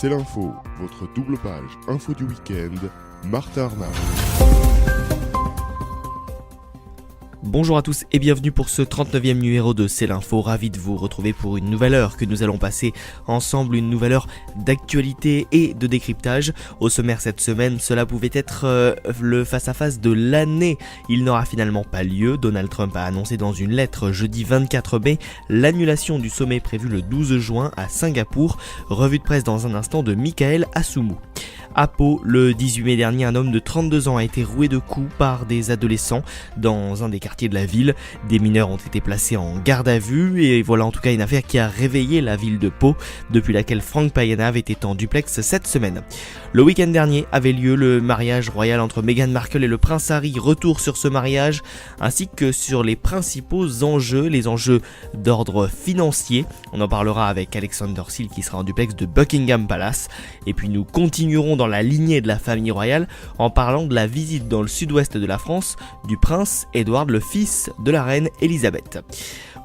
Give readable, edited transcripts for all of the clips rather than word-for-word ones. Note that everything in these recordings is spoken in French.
C'est l'info, votre double page info du week-end, Martin Arnaud. Bonjour à tous et bienvenue pour ce 39e numéro de C'est l'info, ravi de vous retrouver pour une nouvelle heure que nous allons passer ensemble, une nouvelle heure d'actualité et de décryptage. Au sommaire cette semaine, cela pouvait être le face-à-face de l'année. Il n'aura finalement pas lieu. Donald Trump a annoncé dans une lettre jeudi 24 mai l'annulation du sommet prévu le 12 juin à Singapour. Revue de presse dans un instant de Michael Assoumou. À Pau, le 18 mai dernier, un homme de 32 ans a été roué de coups par des adolescents dans un des quartiers de la ville. Des mineurs ont été placés en garde à vue et voilà en tout cas une affaire qui a réveillé la ville de Pau, depuis laquelle Frank Payanav était en duplex cette semaine. Le week-end dernier avait lieu le mariage royal entre Meghan Markle et le prince Harry. Retour sur ce mariage ainsi que sur les principaux enjeux, les enjeux d'ordre financier. On en parlera avec Alexander Seal qui sera en duplex de Buckingham Palace. Et puis nous continuerons dans la lignée de la famille royale en parlant de la visite dans le sud-ouest de la France du prince Édouard, le fils de la reine Elisabeth.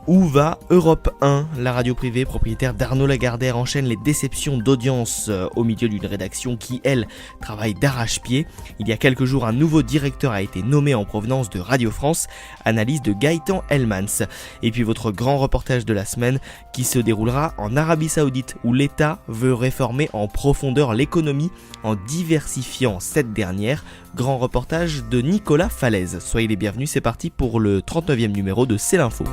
Où va Europe 1 ? La radio privée propriétaire d'Arnaud Lagardère enchaîne les déceptions d'audience au milieu d'une rédaction qui, elle, travaille d'arrache-pied. Il y a quelques jours, un nouveau directeur a été nommé en provenance de Radio France, analyse de Gaëtan Helmans. Et puis votre grand reportage de la semaine qui se déroulera en Arabie Saoudite où l'État veut réformer en profondeur l'économie en diversifiant cette dernière. Grand reportage de Nicolas Falaise. Soyez les bienvenus, c'est parti pour le 39e numéro de C'est l'info.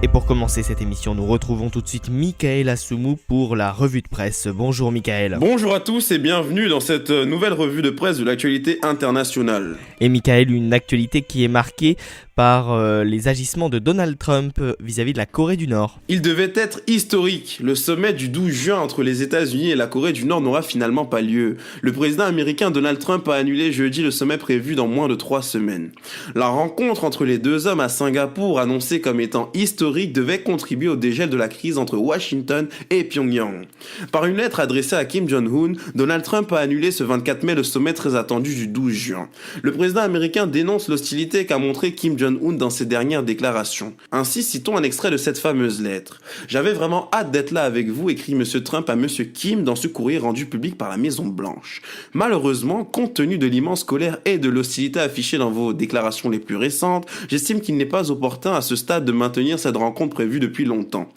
Et pour commencer cette émission, nous retrouvons tout de suite Michael Assoumou pour la revue de presse. Bonjour Michael. Bonjour à tous et bienvenue dans cette nouvelle revue de presse de l'actualité internationale. Et Michael, une actualité qui est marquée par les agissements de Donald Trump vis-à-vis de la Corée du Nord. Il devait être historique. Le sommet du 12 juin entre les États-Unis et la Corée du Nord n'aura finalement pas lieu. Le président américain Donald Trump a annulé jeudi le sommet prévu dans moins de 3 semaines. La rencontre entre les deux hommes à Singapour, annoncée comme étant historique, devait contribuer au dégel de la crise entre Washington et Pyongyang. Par une lettre adressée à Kim Jong-un, Donald Trump a annulé ce 24 mai le sommet très attendu du 12 juin. Le président américain dénonce l'hostilité qu'a montré Kim Jong-un dans ses dernières déclarations. Ainsi, citons un extrait de cette fameuse lettre. « J'avais vraiment hâte d'être là avec vous, écrit M. Trump à M. Kim dans ce courrier rendu public par la Maison-Blanche. Malheureusement, compte tenu de l'immense colère et de l'hostilité affichée dans vos déclarations les plus récentes, j'estime qu'il n'est pas opportun à ce stade de maintenir cette rencontre prévue depuis longtemps. »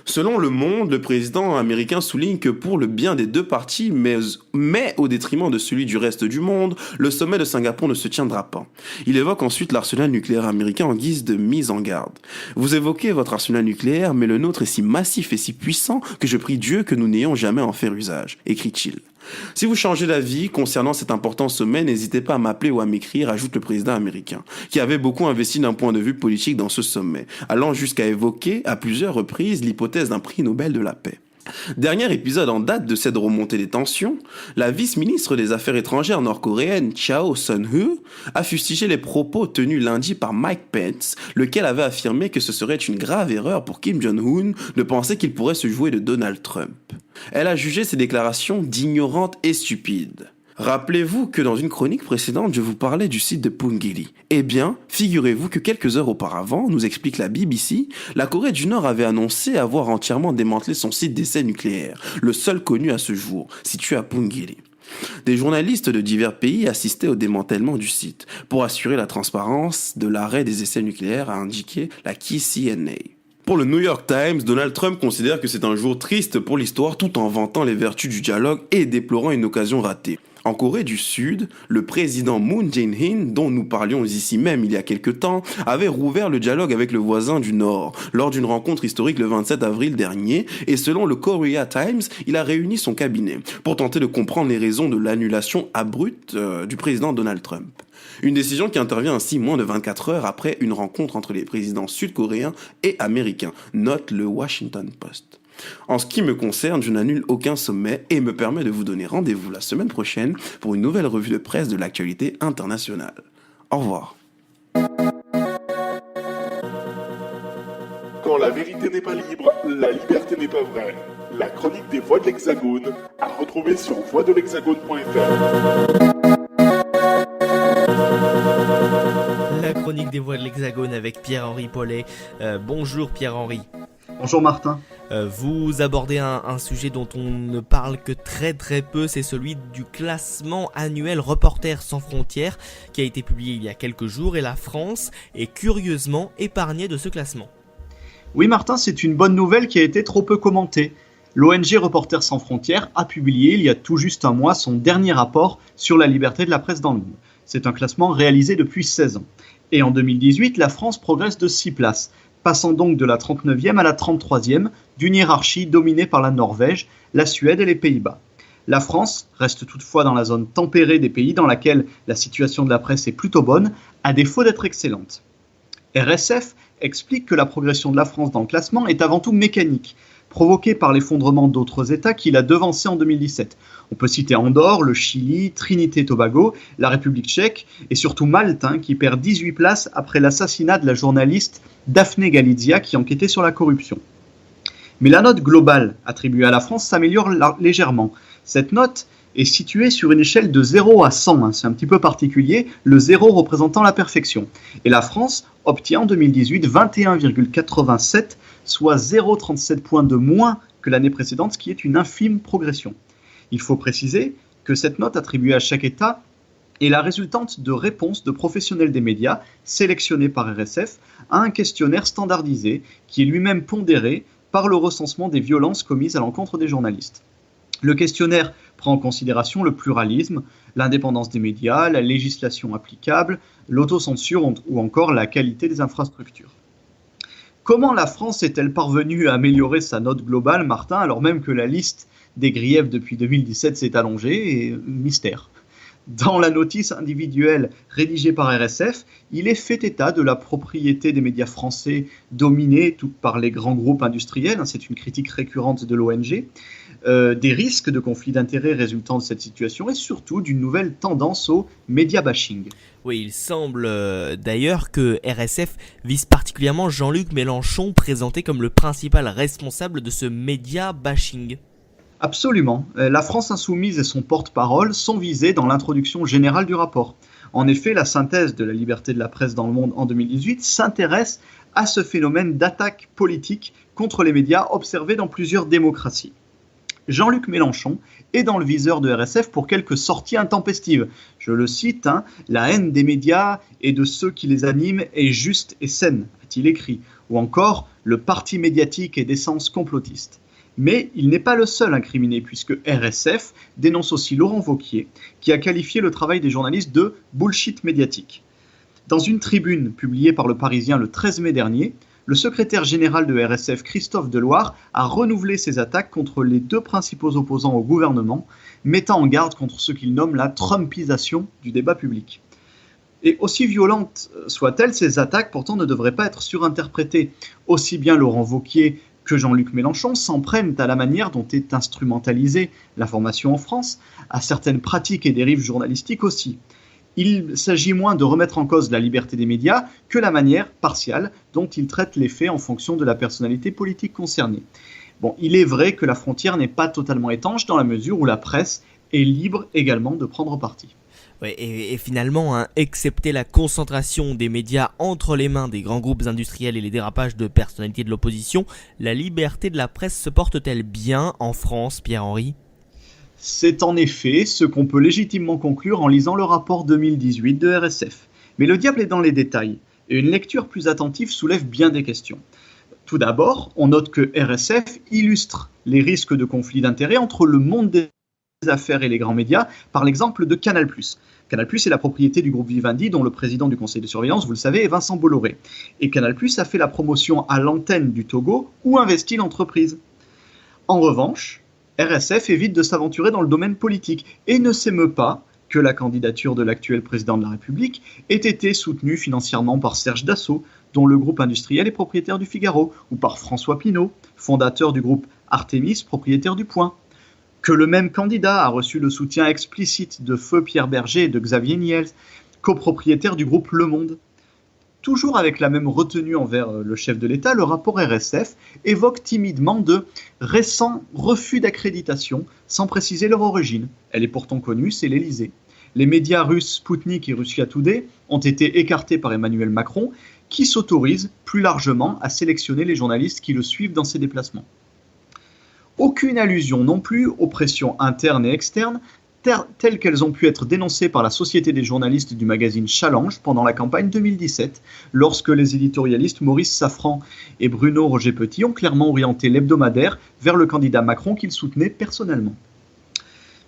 Selon Le Monde, le président américain souligne que pour le bien des deux parties, mais au détriment de celui du reste du monde, le sommet de Singapour ne se tiendra pas. Il évoque ensuite l'arsenal nucléaire américain en guise de mise en garde. « Vous évoquez votre arsenal nucléaire, mais le nôtre est si massif et si puissant que je prie Dieu que nous n'ayons jamais à en faire usage », écrit-il. Si vous changez d'avis concernant cet important sommet, n'hésitez pas à m'appeler ou à m'écrire, ajoute le président américain, qui avait beaucoup investi d'un point de vue politique dans ce sommet, allant jusqu'à évoquer à plusieurs reprises l'hypothèse d'un prix Nobel de la paix. Dernier épisode en date de cette remontée des tensions, la vice-ministre des Affaires étrangères nord-coréenne Chao Son-hu a fustigé les propos tenus lundi par Mike Pence, lequel avait affirmé que ce serait une grave erreur pour Kim Jong-un de penser qu'il pourrait se jouer de Donald Trump. Elle a jugé ces déclarations d'ignorantes et stupides. Rappelez-vous que dans une chronique précédente, je vous parlais du site de Punggye-ri. Eh bien, figurez-vous que quelques heures auparavant, nous explique la BBC, la Corée du Nord avait annoncé avoir entièrement démantelé son site d'essai nucléaire, le seul connu à ce jour, situé à Punggye-ri. Des journalistes de divers pays assistaient au démantèlement du site, pour assurer la transparence de l'arrêt des essais nucléaires, a indiqué la KCNA. Pour le New York Times, Donald Trump considère que c'est un jour triste pour l'histoire tout en vantant les vertus du dialogue et déplorant une occasion ratée. En Corée du Sud, le président Moon Jae-in, dont nous parlions ici même il y a quelque temps, avait rouvert le dialogue avec le voisin du Nord lors d'une rencontre historique le 27 avril dernier et selon le Korea Times, il a réuni son cabinet pour tenter de comprendre les raisons de l'annulation abrupte du président Donald Trump. Une décision qui intervient ainsi moins de 24 heures après une rencontre entre les présidents sud-coréens et américains, note le Washington Post. En ce qui me concerne, je n'annule aucun sommet et me permets de vous donner rendez-vous la semaine prochaine pour une nouvelle revue de presse de l'actualité internationale. Au revoir. Quand la vérité n'est pas libre, la liberté n'est pas vraie. La chronique des Voix de l'Hexagone à retrouver sur voixdelhexagone.fr. chronique des voix de l'Hexagone avec Pierre-Henri Paulet. Bonjour Pierre-Henri. Bonjour Martin. Vous abordez un sujet dont on ne parle que très peu, c'est celui du classement annuel Reporters sans frontières qui a été publié il y a quelques jours et la France est curieusement épargnée de ce classement. Oui Martin, c'est une bonne nouvelle qui a été trop peu commentée. L'ONG Reporters sans frontières a publié il y a tout juste un mois son dernier rapport sur la liberté de la presse dans le monde. C'est un classement réalisé depuis 16 ans. Et en 2018, la France progresse de 6 places, passant donc de la 39e à la 33e d'une hiérarchie dominée par la Norvège, la Suède et les Pays-Bas. La France reste toutefois dans la zone tempérée des pays dans laquelle la situation de la presse est plutôt bonne, à défaut d'être excellente. RSF explique que la progression de la France dans le classement est avant tout mécanique, provoquée par l'effondrement d'autres États qui l'a devancé en 2017. On peut citer Andorre, le Chili, Trinité et Tobago, la République tchèque et surtout Malte qui perd 18 places après l'assassinat de la journaliste Daphne Galizia qui enquêtait sur la corruption. Mais la note globale attribuée à la France s'améliore légèrement. Cette note est située sur une échelle de 0 à 100, c'est un petit peu particulier, le 0 représentant la perfection. Et la France obtient en 2018 21,87, soit 0,37 points de moins que l'année précédente, ce qui est une infime progression. Il faut préciser que cette note attribuée à chaque État est la résultante de réponses de professionnels des médias sélectionnés par RSF à un questionnaire standardisé qui est lui-même pondéré par le recensement des violences commises à l'encontre des journalistes. Le questionnaire prend en considération le pluralisme, l'indépendance des médias, la législation applicable, l'autocensure ou encore la qualité des infrastructures. Comment la France est-elle parvenue à améliorer sa note globale, Martin, alors même que la liste des griefs depuis 2017 s'est allongée et mystère. Dans la notice individuelle rédigée par RSF, il est fait état de la propriété des médias français dominés par les grands groupes industriels, c'est une critique récurrente de l'ONG, des risques de conflits d'intérêts résultant de cette situation et surtout d'une nouvelle tendance au média bashing. Oui, il semble d'ailleurs que RSF vise particulièrement Jean-Luc Mélenchon, présenté comme le principal responsable de ce média bashing. Absolument. La France insoumise et son porte-parole sont visés dans l'introduction générale du rapport. En effet, la synthèse de la liberté de la presse dans le monde en 2018 s'intéresse à ce phénomène d'attaque politique contre les médias observé dans plusieurs démocraties. Jean-Luc Mélenchon est dans le viseur de RSF pour quelques sorties intempestives. Je le cite, la haine des médias et de ceux qui les animent est juste et saine, a-t-il écrit, ou encore le parti médiatique est d'essence complotiste. Mais il n'est pas le seul incriminé, puisque RSF dénonce aussi Laurent Wauquiez, qui a qualifié le travail des journalistes de bullshit médiatique. Dans une tribune publiée par Le Parisien le 13 mai dernier, le secrétaire général de RSF, Christophe Deloire, a renouvelé ses attaques contre les deux principaux opposants au gouvernement, mettant en garde contre ce qu'il nomme la trumpisation du débat public. Et aussi violentes soient-elles, ces attaques pourtant ne devraient pas être surinterprétées. Aussi bien Laurent Wauquiez que Jean-Luc Mélenchon s'en prennent à la manière dont est instrumentalisée l'information en France, à certaines pratiques et dérives journalistiques aussi. Il s'agit moins de remettre en cause la liberté des médias que la manière partiale dont ils traitent les faits en fonction de la personnalité politique concernée. Bon, il est vrai que la frontière n'est pas totalement étanche dans la mesure où la presse est libre également de prendre parti. Ouais, et finalement, excepté la concentration des médias entre les mains des grands groupes industriels et les dérapages de personnalités de l'opposition, la liberté de la presse se porte-t-elle bien en France, Pierre-Henri ? C'est en effet ce qu'on peut légitimement conclure en lisant le rapport 2018 de RSF. Mais le diable est dans les détails, et une lecture plus attentive soulève bien des questions. Tout d'abord, on note que RSF illustre les risques de conflit d'intérêts entre le monde des affaires et les grands médias par l'exemple de Canal+. Canal+ est la propriété du groupe Vivendi dont le président du conseil de surveillance, vous le savez, est Vincent Bolloré. Et Canal+ a fait la promotion à l'antenne du Togo où investit l'entreprise. En revanche, RSF évite de s'aventurer dans le domaine politique et ne s'émeut pas que la candidature de l'actuel président de la République ait été soutenue financièrement par Serge Dassault, dont le groupe industriel est propriétaire du Figaro, ou par François Pinault, fondateur du groupe Artémis, propriétaire du Point. Que le même candidat a reçu le soutien explicite de feu Pierre Berger et de Xavier Niel, copropriétaire du groupe Le Monde. Toujours avec la même retenue envers le chef de l'État, le rapport RSF évoque timidement de récents refus d'accréditation sans préciser leur origine. Elle est pourtant connue, c'est l'Élysée. Les médias russes Sputnik et Russia Today ont été écartés par Emmanuel Macron, qui s'autorise plus largement à sélectionner les journalistes qui le suivent dans ses déplacements. Aucune allusion non plus aux pressions internes et externes telles qu'elles ont pu être dénoncées par la Société des journalistes du magazine Challenge pendant la campagne 2017, lorsque les éditorialistes Maurice Safran et Bruno Roger-Petit ont clairement orienté l'hebdomadaire vers le candidat Macron qu'ils soutenaient personnellement.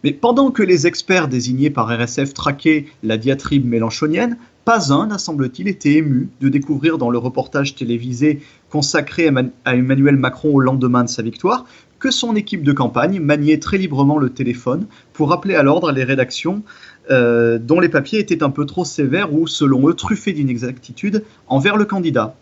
Mais pendant que les experts désignés par RSF traquaient la diatribe mélenchonienne, pas un n'a, semble-t-il, été ému de découvrir dans le reportage télévisé consacré à Emmanuel Macron au lendemain de sa victoire que son équipe de campagne maniait très librement le téléphone pour rappeler à l'ordre les rédactions dont les papiers étaient un peu trop sévères ou, selon eux, truffés d'inexactitudes envers le candidat.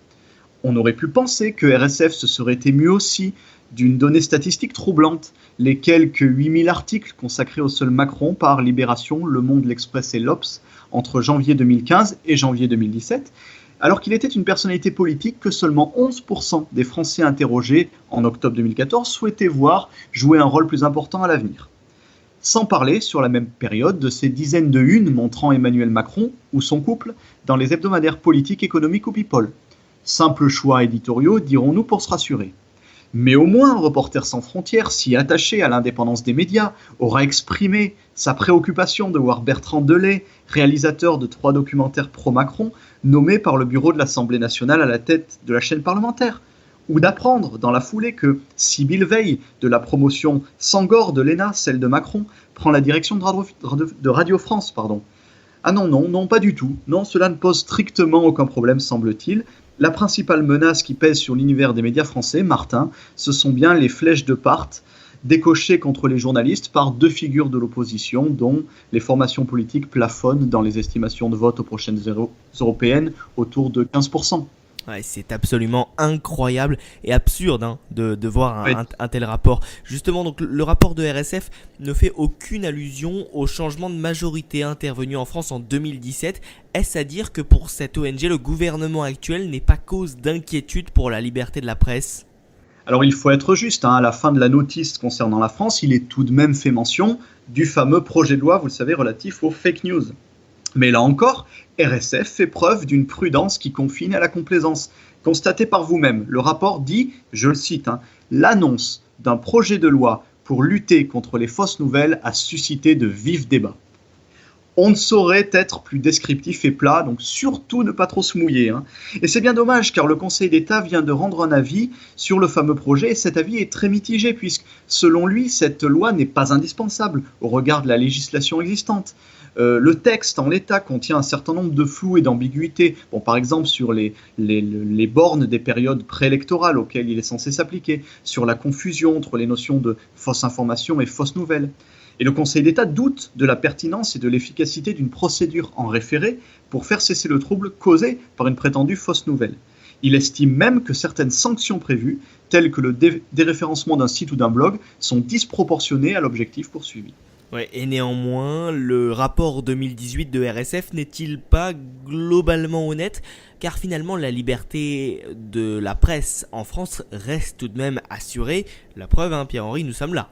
On aurait pu penser que RSF se serait ému aussi d'une donnée statistique troublante, les quelques 8000 articles consacrés au seul Macron par Libération, Le Monde, L'Express et l'Obs entre janvier 2015 et janvier 2017, alors qu'il était une personnalité politique que seulement 11% des Français interrogés en octobre 2014 souhaitaient voir jouer un rôle plus important à l'avenir. Sans parler, sur la même période, de ces dizaines de unes montrant Emmanuel Macron ou son couple dans les hebdomadaires politiques, économiques ou People. Simples choix éditoriaux, dirons-nous, pour se rassurer. Mais au moins, Reporters sans frontières, si attaché à l'indépendance des médias, aura exprimé sa préoccupation de voir Bertrand Delay, réalisateur de 3 documentaires pro-Macron, nommé par le bureau de l'Assemblée nationale à la tête de la chaîne parlementaire. Ou d'apprendre, dans la foulée, que Sybille Veil, de la promotion Sangor de l'ENA, celle de Macron, prend la direction de Radio France. Ah non, pas du tout. Non, cela ne pose strictement aucun problème, semble-t-il. La principale menace qui pèse sur l'univers des médias français, Martin, ce sont bien les flèches de part décochées contre les journalistes par 2 figures de l'opposition, dont les formations politiques plafonnent dans les estimations de vote aux prochaines européennes autour de 15%. Ouais, c'est absolument incroyable et absurde de voir un tel rapport. Justement, donc le rapport de RSF ne fait aucune allusion au changement de majorité intervenu en France en 2017. Est-ce à dire que pour cette ONG, le gouvernement actuel n'est pas cause d'inquiétude pour la liberté de la presse ? Alors il faut être juste, à la fin de la notice concernant la France, il est tout de même fait mention du fameux projet de loi, vous le savez, relatif aux fake news. Mais là encore, RSF fait preuve d'une prudence qui confine à la complaisance. Constatez par vous-même, le rapport dit, je le cite, l'annonce d'un projet de loi pour lutter contre les fausses nouvelles a suscité de vifs débats. On ne saurait être plus descriptif et plat, donc surtout ne pas trop se mouiller. Et c'est bien dommage, car le Conseil d'État vient de rendre un avis sur le fameux projet, et cet avis est très mitigé, puisque, selon lui, cette loi n'est pas indispensable au regard de la législation existante. Le texte en l'état contient un certain nombre de flous et d'ambiguïtés, par exemple sur les bornes des périodes préélectorales auxquelles il est censé s'appliquer, sur la confusion entre les notions de fausse information et fausse nouvelle. Et le Conseil d'État doute de la pertinence et de l'efficacité d'une procédure en référé pour faire cesser le trouble causé par une prétendue fausse nouvelle. Il estime même que certaines sanctions prévues, telles que le déréférencement d'un site ou d'un blog, sont disproportionnées à l'objectif poursuivi. Ouais, et néanmoins, le rapport 2018 de RSF n'est-il pas globalement honnête ? Car finalement, la liberté de la presse en France reste tout de même assurée. La preuve, Pierre-Henri, nous sommes là.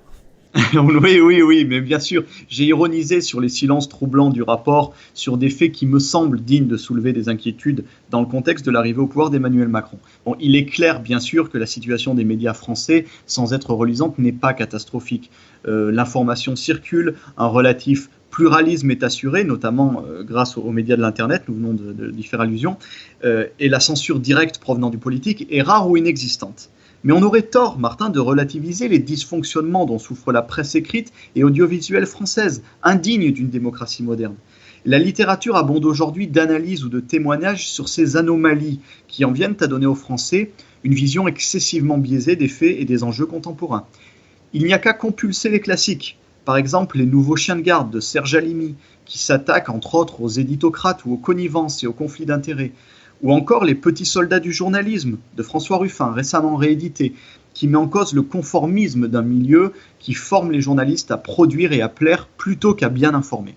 Oui, mais bien sûr, j'ai ironisé sur les silences troublants du rapport, sur des faits qui me semblent dignes de soulever des inquiétudes dans le contexte de l'arrivée au pouvoir d'Emmanuel Macron. Il est clair, bien sûr, que la situation des médias français, sans être reluisante, n'est pas catastrophique. L'information circule, un relatif pluralisme est assuré, notamment grâce aux médias de l'Internet, nous venons d'y faire allusion, et la censure directe provenant du politique est rare ou inexistante. Mais on aurait tort, Martin, de relativiser les dysfonctionnements dont souffre la presse écrite et audiovisuelle française, indigne d'une démocratie moderne. La littérature abonde aujourd'hui d'analyses ou de témoignages sur ces anomalies qui en viennent à donner aux Français une vision excessivement biaisée des faits et des enjeux contemporains. Il n'y a qu'à compulser les classiques, par exemple les nouveaux chiens de garde de Serge Halimi, qui s'attaquent entre autres aux éditocrates ou aux connivences et aux conflits d'intérêts, ou encore les petits soldats du journalisme de François Ruffin, récemment réédité, qui met en cause le conformisme d'un milieu qui forme les journalistes à produire et à plaire plutôt qu'à bien informer.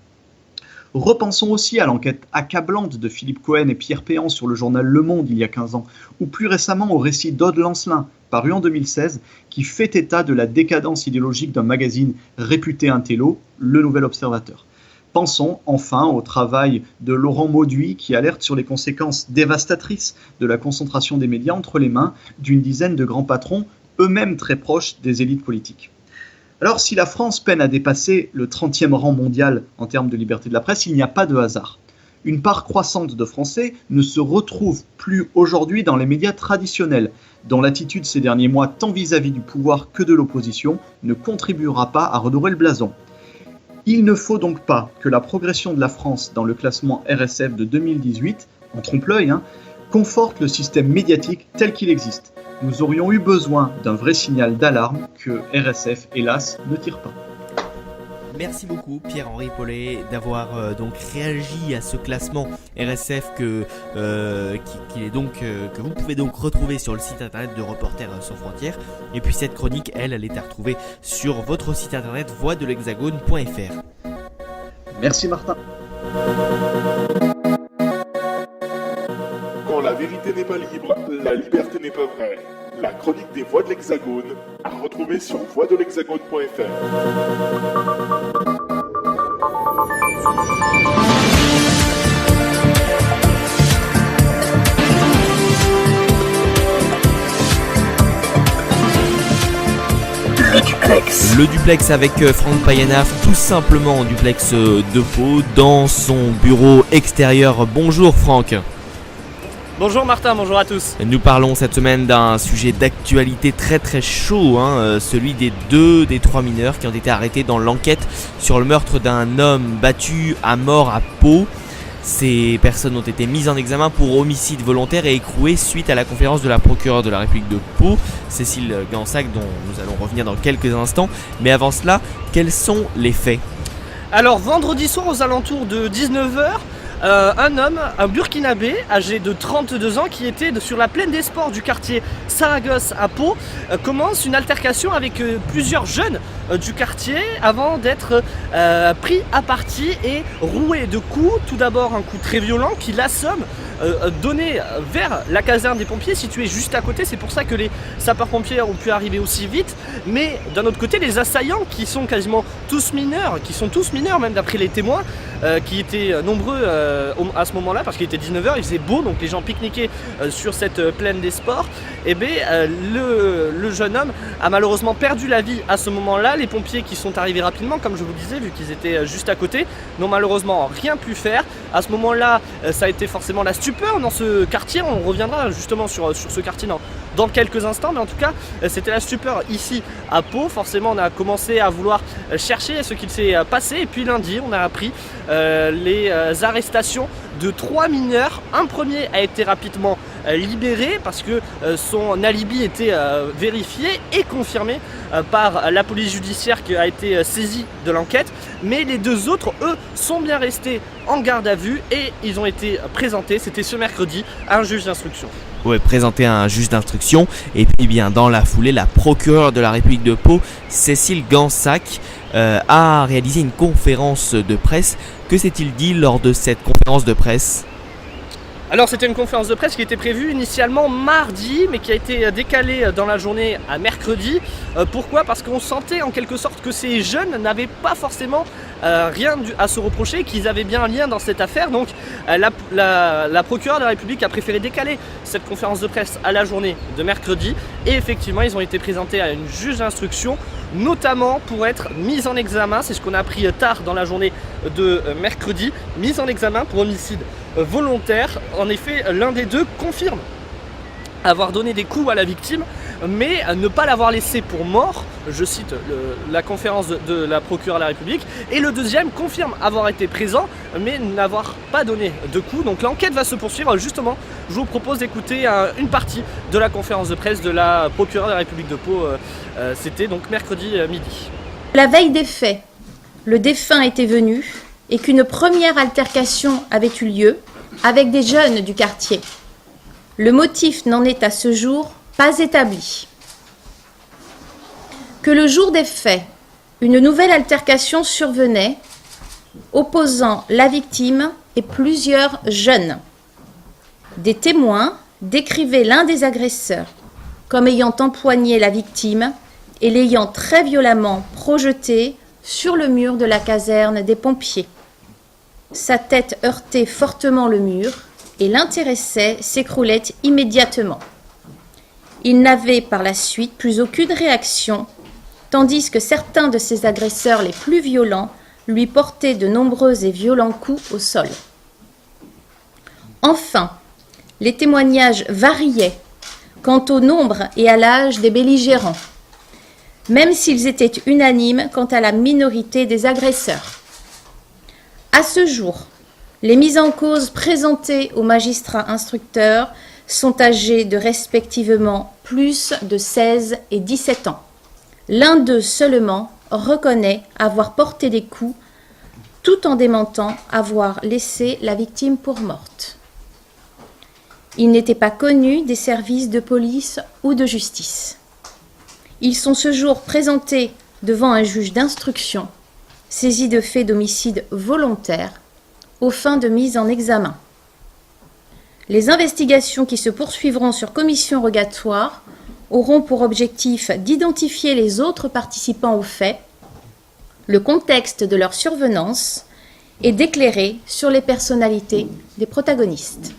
Repensons aussi à l'enquête accablante de Philippe Cohen et Pierre Péan sur le journal Le Monde il y a 15 ans, ou plus récemment au récit d'Aude Lancelin, paru en 2016, qui fait état de la décadence idéologique d'un magazine réputé intello, Le Nouvel Observateur. Pensons enfin au travail de Laurent Mauduit qui alerte sur les conséquences dévastatrices de la concentration des médias entre les mains d'une dizaine de grands patrons, eux-mêmes très proches des élites politiques. Alors si la France peine à dépasser le 30e rang mondial en termes de liberté de la presse, il n'y a pas de hasard. Une part croissante de Français ne se retrouve plus aujourd'hui dans les médias traditionnels, dont l'attitude ces derniers mois, tant vis-à-vis du pouvoir que de l'opposition, ne contribuera pas à redorer le blason. Il ne faut donc pas que la progression de la France dans le classement RSF de 2018, en trompe-l'œil, conforte le système médiatique tel qu'il existe. Nous aurions eu besoin d'un vrai signal d'alarme que RSF, hélas, ne tire pas. Merci beaucoup Pierre-Henri Paulet d'avoir donc réagi à ce classement RSF que vous pouvez donc retrouver sur le site internet de Reporters sans frontières. Et puis cette chronique, elle est à retrouver sur votre site internet voixdelhexagone.fr. Merci Martin. Quand la vérité n'est pas libre, la liberté n'est pas vraie. La chronique des Voix de l'Hexagone, à retrouver sur voixdelhexagone.fr. Le duplex avec Franck Payanaf, tout simplement en duplex de Pau, dans son bureau extérieur. Bonjour Franck. Bonjour Martin, bonjour à tous. Nous parlons cette semaine d'un sujet d'actualité très très chaud, celui des 3 mineurs qui ont été arrêtés dans l'enquête sur le meurtre d'un homme battu à mort à Pau. Ces personnes ont été mises en examen pour homicide volontaire et écrouées suite à la conférence de la procureure de la République de Pau, Cécile Gansac, dont nous allons revenir dans quelques instants. Mais avant cela, quels sont les faits ? Alors vendredi soir aux alentours de 19h, un homme, un burkinabé âgé de 32 ans qui était sur la plaine des sports du quartier Saragosse à Pau, commence une altercation avec plusieurs jeunes du quartier avant d'être pris à partie et roué de coups. Tout d'abord un coup très violent qui l'assomme, donné vers la caserne des pompiers située juste à côté. C'est pour ça que les sapeurs-pompiers ont pu arriver aussi vite. Mais d'un autre côté, les assaillants qui sont quasiment tous mineurs, même d'après les témoins, qui étaient nombreux à ce moment-là, parce qu'il était 19h, il faisait beau, donc les gens pique-niquaient sur cette plaine des sports. Et bien le jeune homme a malheureusement perdu la vie à ce moment-là. Les pompiers qui sont arrivés rapidement, comme je vous disais, vu qu'ils étaient juste à côté, n'ont malheureusement rien pu faire. À ce moment-là, ça a été forcément la stupeur dans ce quartier. On reviendra justement sur ce quartier dans quelques instants, mais en tout cas, c'était la stupeur ici à Pau. Forcément, on a commencé à vouloir chercher ce qu'il s'est passé. Et puis lundi, on a appris les arrestations de 3 mineurs. Un premier a été rapidement libéré parce que son alibi était vérifié et confirmé par la police judiciaire qui a été saisie de l'enquête. Mais les 2 autres, eux, sont bien restés en garde à vue et ils ont été présentés, c'était ce mercredi, à un juge d'instruction. Ouais, présenté à un juge d'instruction. Et puis bien dans la foulée, la procureure de la République de Pau, Cécile Gansac, a réalisé une conférence de presse. Que s'est-il dit lors de cette conférence de presse ? Alors c'était une conférence de presse qui était prévue initialement mardi, mais qui a été décalée dans la journée à mercredi. Pourquoi ? Parce qu'on sentait en quelque sorte que ces jeunes n'avaient pas forcément rien à se reprocher, qu'ils avaient bien un lien dans cette affaire. Donc la procureure de la République a préféré décaler cette conférence de presse à la journée de mercredi. Et effectivement, ils ont été présentés à une juge d'instruction, notamment pour être mis en examen, c'est ce qu'on a appris tard dans la journée de mercredi, mis en examen pour homicide volontaire. En effet, l'un des 2 confirme avoir donné des coups à la victime, mais ne pas l'avoir laissé pour mort, je cite la conférence de la procureure de la République, et le deuxième confirme avoir été présent, mais n'avoir pas donné de coups. Donc l'enquête va se poursuivre. Justement, je vous propose d'écouter une partie de la conférence de presse de la procureure de la République de Pau. C'était donc mercredi midi. La veille des faits, le défunt était venu et qu'une première altercation avait eu lieu avec des jeunes du quartier. Le motif n'en est à ce jour pas établi. Que le jour des faits, une nouvelle altercation survenait opposant la victime et plusieurs jeunes. Des témoins décrivaient l'un des agresseurs comme ayant empoigné la victime et l'ayant très violemment projeté sur le mur de la caserne des pompiers. Sa tête heurtait fortement le mur et l'intéressé s'écroulait immédiatement. Il n'avait par la suite plus aucune réaction, tandis que certains de ses agresseurs les plus violents lui portaient de nombreux et violents coups au sol. Enfin, les témoignages variaient quant au nombre et à l'âge des belligérants, même s'ils étaient unanimes quant à la minorité des agresseurs. À ce jour, les mises en cause présentées aux magistrats instructeurs sont âgés de respectivement plus de 16 et 17 ans. L'un d'eux seulement reconnaît avoir porté des coups, tout en démentant avoir laissé la victime pour morte. Ils n'étaient pas connus des services de police ou de justice. Ils sont ce jour présentés devant un juge d'instruction, saisi de faits d'homicide volontaire, aux fins de mise en examen. Les investigations qui se poursuivront sur commission rogatoire auront pour objectif d'identifier les autres participants aux faits, le contexte de leur survenance et d'éclairer sur les personnalités des protagonistes.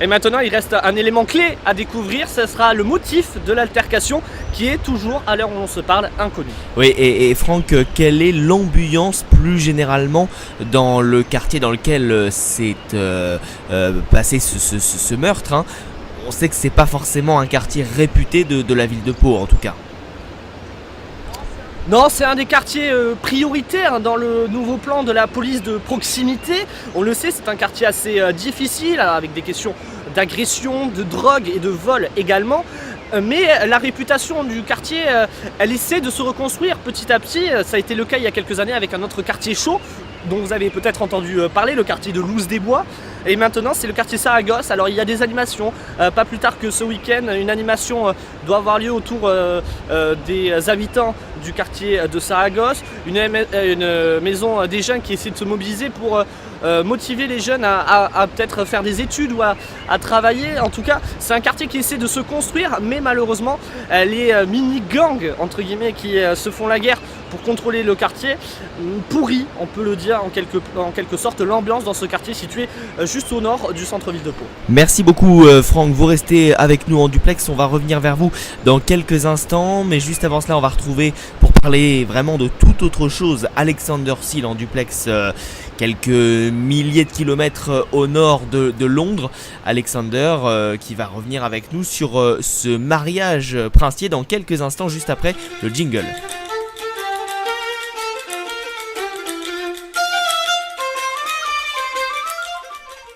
Et maintenant, il reste un élément clé à découvrir, ce sera le motif de l'altercation qui est toujours, à l'heure où on se parle, inconnu. Oui, et Franck, quelle est l'ambiance plus généralement dans le quartier dans lequel s'est passé ce meurtre, hein? On sait que c'est pas forcément un quartier réputé de la ville de Pau, en tout cas. Non, c'est un des quartiers prioritaires dans le nouveau plan de la police de proximité. On le sait, c'est un quartier assez difficile, avec des questions d'agression, de drogue et de vol également. Mais la réputation du quartier, elle essaie de se reconstruire petit à petit. Ça a été le cas il y a quelques années avec un autre quartier chaud, dont vous avez peut-être entendu parler, le quartier de Louz-des-Bois. Et maintenant, c'est le quartier Saragosse. Alors, il y a des animations. Pas plus tard que ce week-end, une animation doit avoir lieu autour des habitants du quartier de Saragosse. Une maison des jeunes qui essaie de se mobiliser pour motiver les jeunes à peut-être faire des études ou à travailler. En tout cas, c'est un quartier qui essaie de se construire, mais malheureusement, les mini-gangs, entre guillemets, qui se font la guerre pour contrôler le quartier, pourrit, on peut le dire en quelque sorte, l'ambiance dans ce quartier situé juste au nord du centre-ville de Pau. Merci beaucoup Franck, vous restez avec nous en duplex, on va revenir vers vous dans quelques instants, mais juste avant cela on va retrouver, pour parler vraiment de toute autre chose, Alexander Seal en duplex, quelques milliers de kilomètres au nord de Londres. Alexander qui va revenir avec nous sur ce mariage princier dans quelques instants, juste après le jingle.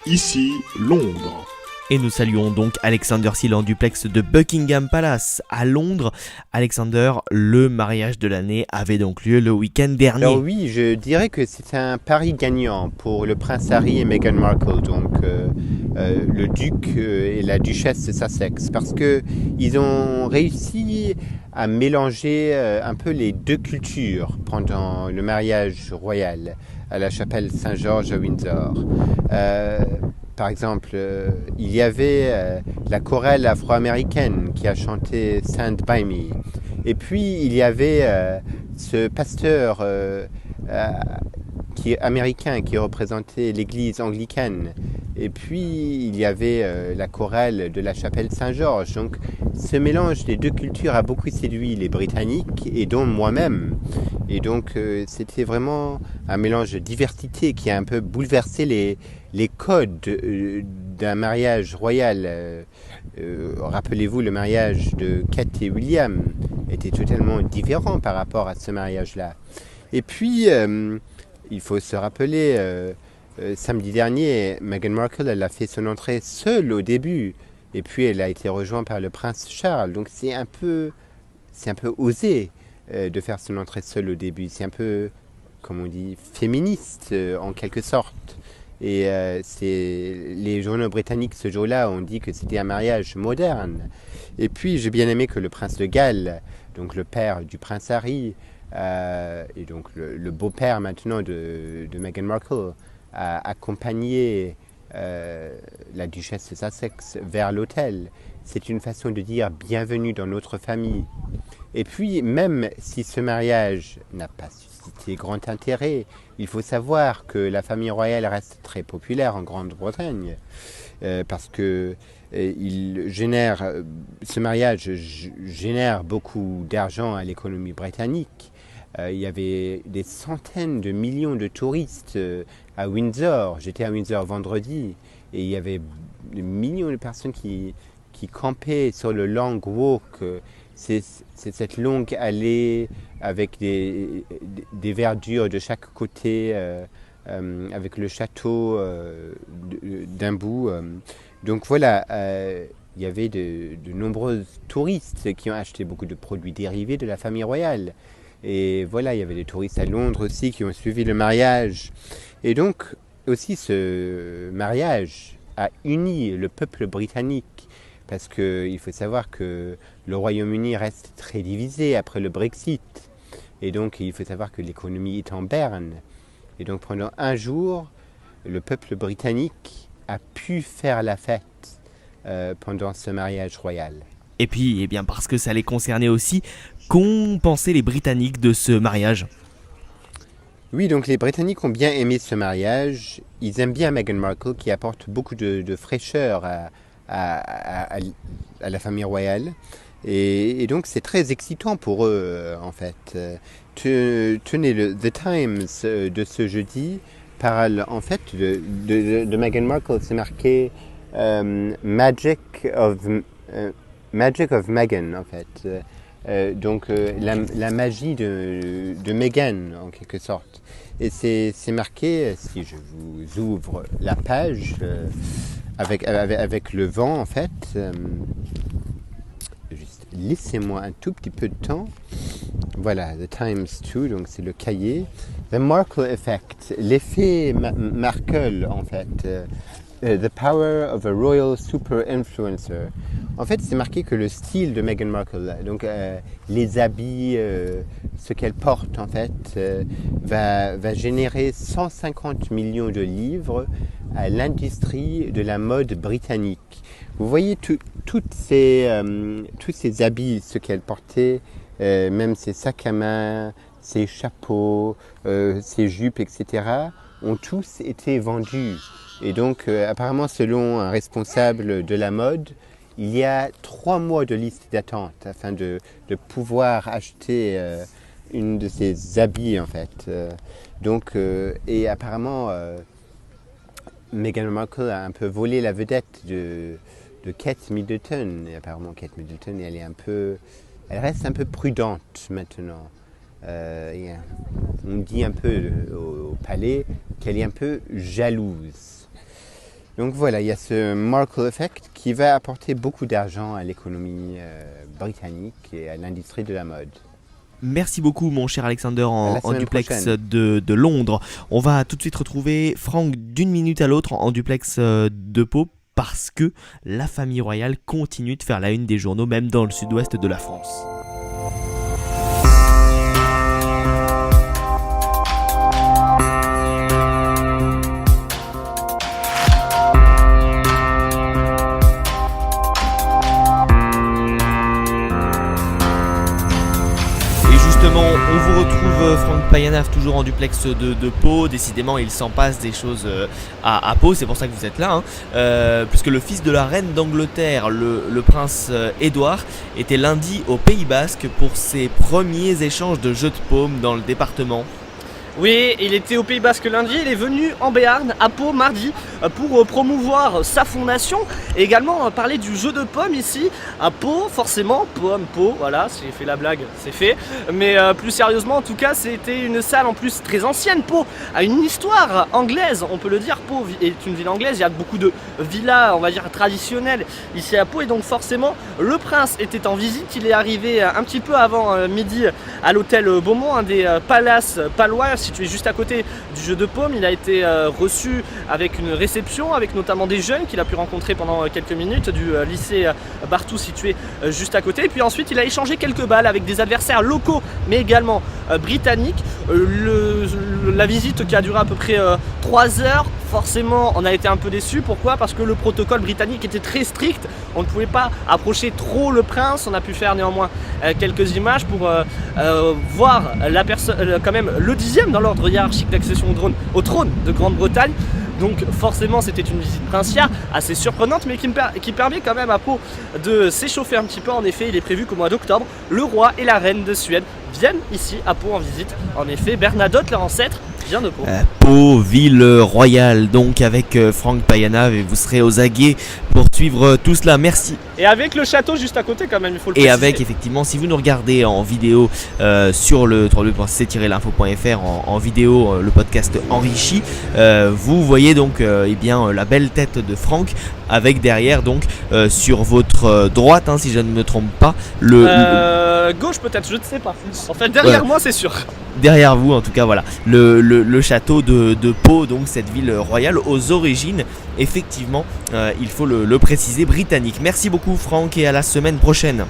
Ici, Londres. Et nous saluons donc Alexander Seal en duplex de Buckingham Palace à Londres. Alexander, le mariage de l'année avait donc lieu le week-end dernier. Alors oui, je dirais que c'est un pari gagnant pour le prince Harry et Meghan Markle, donc le duc et la duchesse de Sussex, parce que ils ont réussi à mélanger un peu les deux cultures pendant le mariage royal à la chapelle Saint-Georges à Windsor. Par exemple, il y avait la chorale afro-américaine qui a chanté Stand By Me. Et puis, il y avait ce pasteur qui est américain qui représentait l'église anglicane. Et puis, il y avait la chorale de la chapelle Saint-Georges. Donc, ce mélange des deux cultures a beaucoup séduit les Britanniques et dont moi-même. Et donc, c'était vraiment un mélange de diversité qui a un peu bouleversé les codes d'un mariage royal. Rappelez-vous, le mariage de Kate et William était totalement différent par rapport à ce mariage-là. Et puis, il faut se rappeler, samedi dernier, Meghan Markle, elle a fait son entrée seule au début. Et puis, elle a été rejointe par le prince Charles. Donc, c'est un peu osé de faire son entrée seule au début. C'est un peu, comme on dit, féministe en quelque sorte. Et les journaux britanniques ce jour-là ont dit que c'était un mariage moderne. Et puis j'ai bien aimé que le prince de Galles, donc le père du prince Harry, et donc le beau-père maintenant de Meghan Markle, a accompagné la duchesse de Sussex vers l'hôtel. C'est une façon de dire bienvenue dans notre famille. Et puis même si ce mariage n'a pas suscité suscité grand intérêt. Il faut savoir que la famille royale reste très populaire en Grande-Bretagne parce que ce mariage génère beaucoup d'argent à l'économie britannique. Il y avait des centaines de millions de touristes à Windsor. J'étais à Windsor vendredi et il y avait des millions de personnes qui campaient sur le Long Walk. C'est cette longue allée avec des verdures de chaque côté, avec le château d'un bout. Donc voilà, il y avait de nombreux touristes qui ont acheté beaucoup de produits dérivés de la famille royale. Et voilà, il y avait des touristes à Londres aussi qui ont suivi le mariage. Et donc aussi ce mariage a uni le peuple britannique. Parce qu'il faut savoir que le Royaume-Uni reste très divisé après le Brexit. Et donc il faut savoir que l'économie est en berne. Et donc pendant un jour, le peuple britannique a pu faire la fête pendant ce mariage royal. Et puis, eh bien, parce que ça les concernait aussi, qu'ont pensé les Britanniques de ce mariage ? Oui, donc les Britanniques ont bien aimé ce mariage. Ils aiment bien Meghan Markle qui apporte beaucoup de fraîcheur à la famille royale. Et donc c'est très excitant pour eux en fait. Tenez, le The Times de ce jeudi parle en fait de Meghan Markle. C'est marqué Magic of Meghan en fait. Donc la magie de Meghan en quelque sorte. Et c'est marqué, si je vous ouvre la page, avec le vent en fait. Juste laissez-moi un tout petit peu de temps. Voilà, The Times 2, donc c'est le cahier. The Markle Effect, l'effet Markle en fait. The power of a royal super influencer. En fait, c'est marqué que le style de Meghan Markle, donc les habits, ce qu'elle porte en fait, va générer 150 millions de livres à l'industrie de la mode britannique. Vous voyez tous ces habits, ce qu'elle portait, même ses sacs à main, ses chapeaux, ses jupes, etc., ont tous été vendus. Et donc, apparemment, selon un responsable de la mode, il y a 3 mois de liste d'attente afin de pouvoir acheter une de ces habits, en fait. Et apparemment, Meghan Markle a un peu volé la vedette de Kate Middleton. Et apparemment, Kate Middleton, elle reste un peu prudente maintenant. On dit un peu au palais qu'elle est un peu jalouse. Donc voilà, il y a ce Markle Effect qui va apporter beaucoup d'argent à l'économie britannique et à l'industrie de la mode. Merci beaucoup mon cher Alexander en duplex de Londres. On va tout de suite retrouver Franck d'une minute à l'autre en duplex de Pau parce que la famille royale continue de faire la une des journaux même dans le sud-ouest de la France. On vous retrouve Franck Payanaf toujours en duplex de Pau. Décidément il s'en passe des choses à Pau, c'est pour ça que vous êtes là puisque le fils de la reine d'Angleterre, le prince Édouard, était lundi au Pays Basque pour ses premiers échanges de jeux de paume dans le département. Oui, il était au Pays Basque lundi, il est venu en Béarn, à Pau, mardi, pour promouvoir sa fondation et également parler du jeu de paume ici, à Pau, forcément, Pau, voilà, j'ai fait la blague, c'est fait. Mais plus sérieusement, en tout cas, c'était une salle en plus très ancienne. Pau a une histoire anglaise, on peut le dire, Pau est une ville anglaise, il y a beaucoup de villas, on va dire, traditionnelles ici à Pau. Et donc forcément, le prince était en visite, il est arrivé un petit peu avant midi à l'hôtel Beaumont, un des palaces palois, situé juste à côté du jeu de paume. Il a été reçu avec une réception, avec notamment des jeunes qu'il a pu rencontrer pendant quelques minutes du lycée Bartou situé juste à côté. Et puis ensuite il a échangé quelques balles avec des adversaires locaux mais également britanniques. La visite qui a duré à peu près 3 heures, forcément on a été un peu déçus. Pourquoi ? Parce que le protocole britannique était très strict, on ne pouvait pas approcher trop le prince. On a pu faire néanmoins quelques images pour voir la personne, quand même le 10e dans l'ordre hiérarchique d'accession au trône de Grande-Bretagne. Donc forcément c'était une visite princière assez surprenante, mais qui permet quand même à Pau de s'échauffer un petit peu. En effet, il est prévu qu'au mois d'octobre, le roi et la reine de Suède viennent ici à Pau en visite. En effet, Bernadotte, leur ancêtre, vient de Pau. Pau, ville royale, donc avec Franck Payana, et vous serez aux aguets pour suivre tout cela. Merci. Et avec le château juste à côté quand même, il faut le Et préciser. avec, effectivement, si vous nous regardez en vidéo sur le www.c-l'info.fr en vidéo, le podcast enrichi, vous voyez donc la belle tête de Franck avec derrière donc sur votre droite, si je ne me trompe pas, gauche peut-être, je ne sais pas. En fait derrière moi c'est sûr. Derrière vous en tout cas, voilà, le château de Pau, donc cette ville royale aux origines, effectivement, il faut le préciser, britannique. Merci beaucoup Franck et à la semaine prochaine.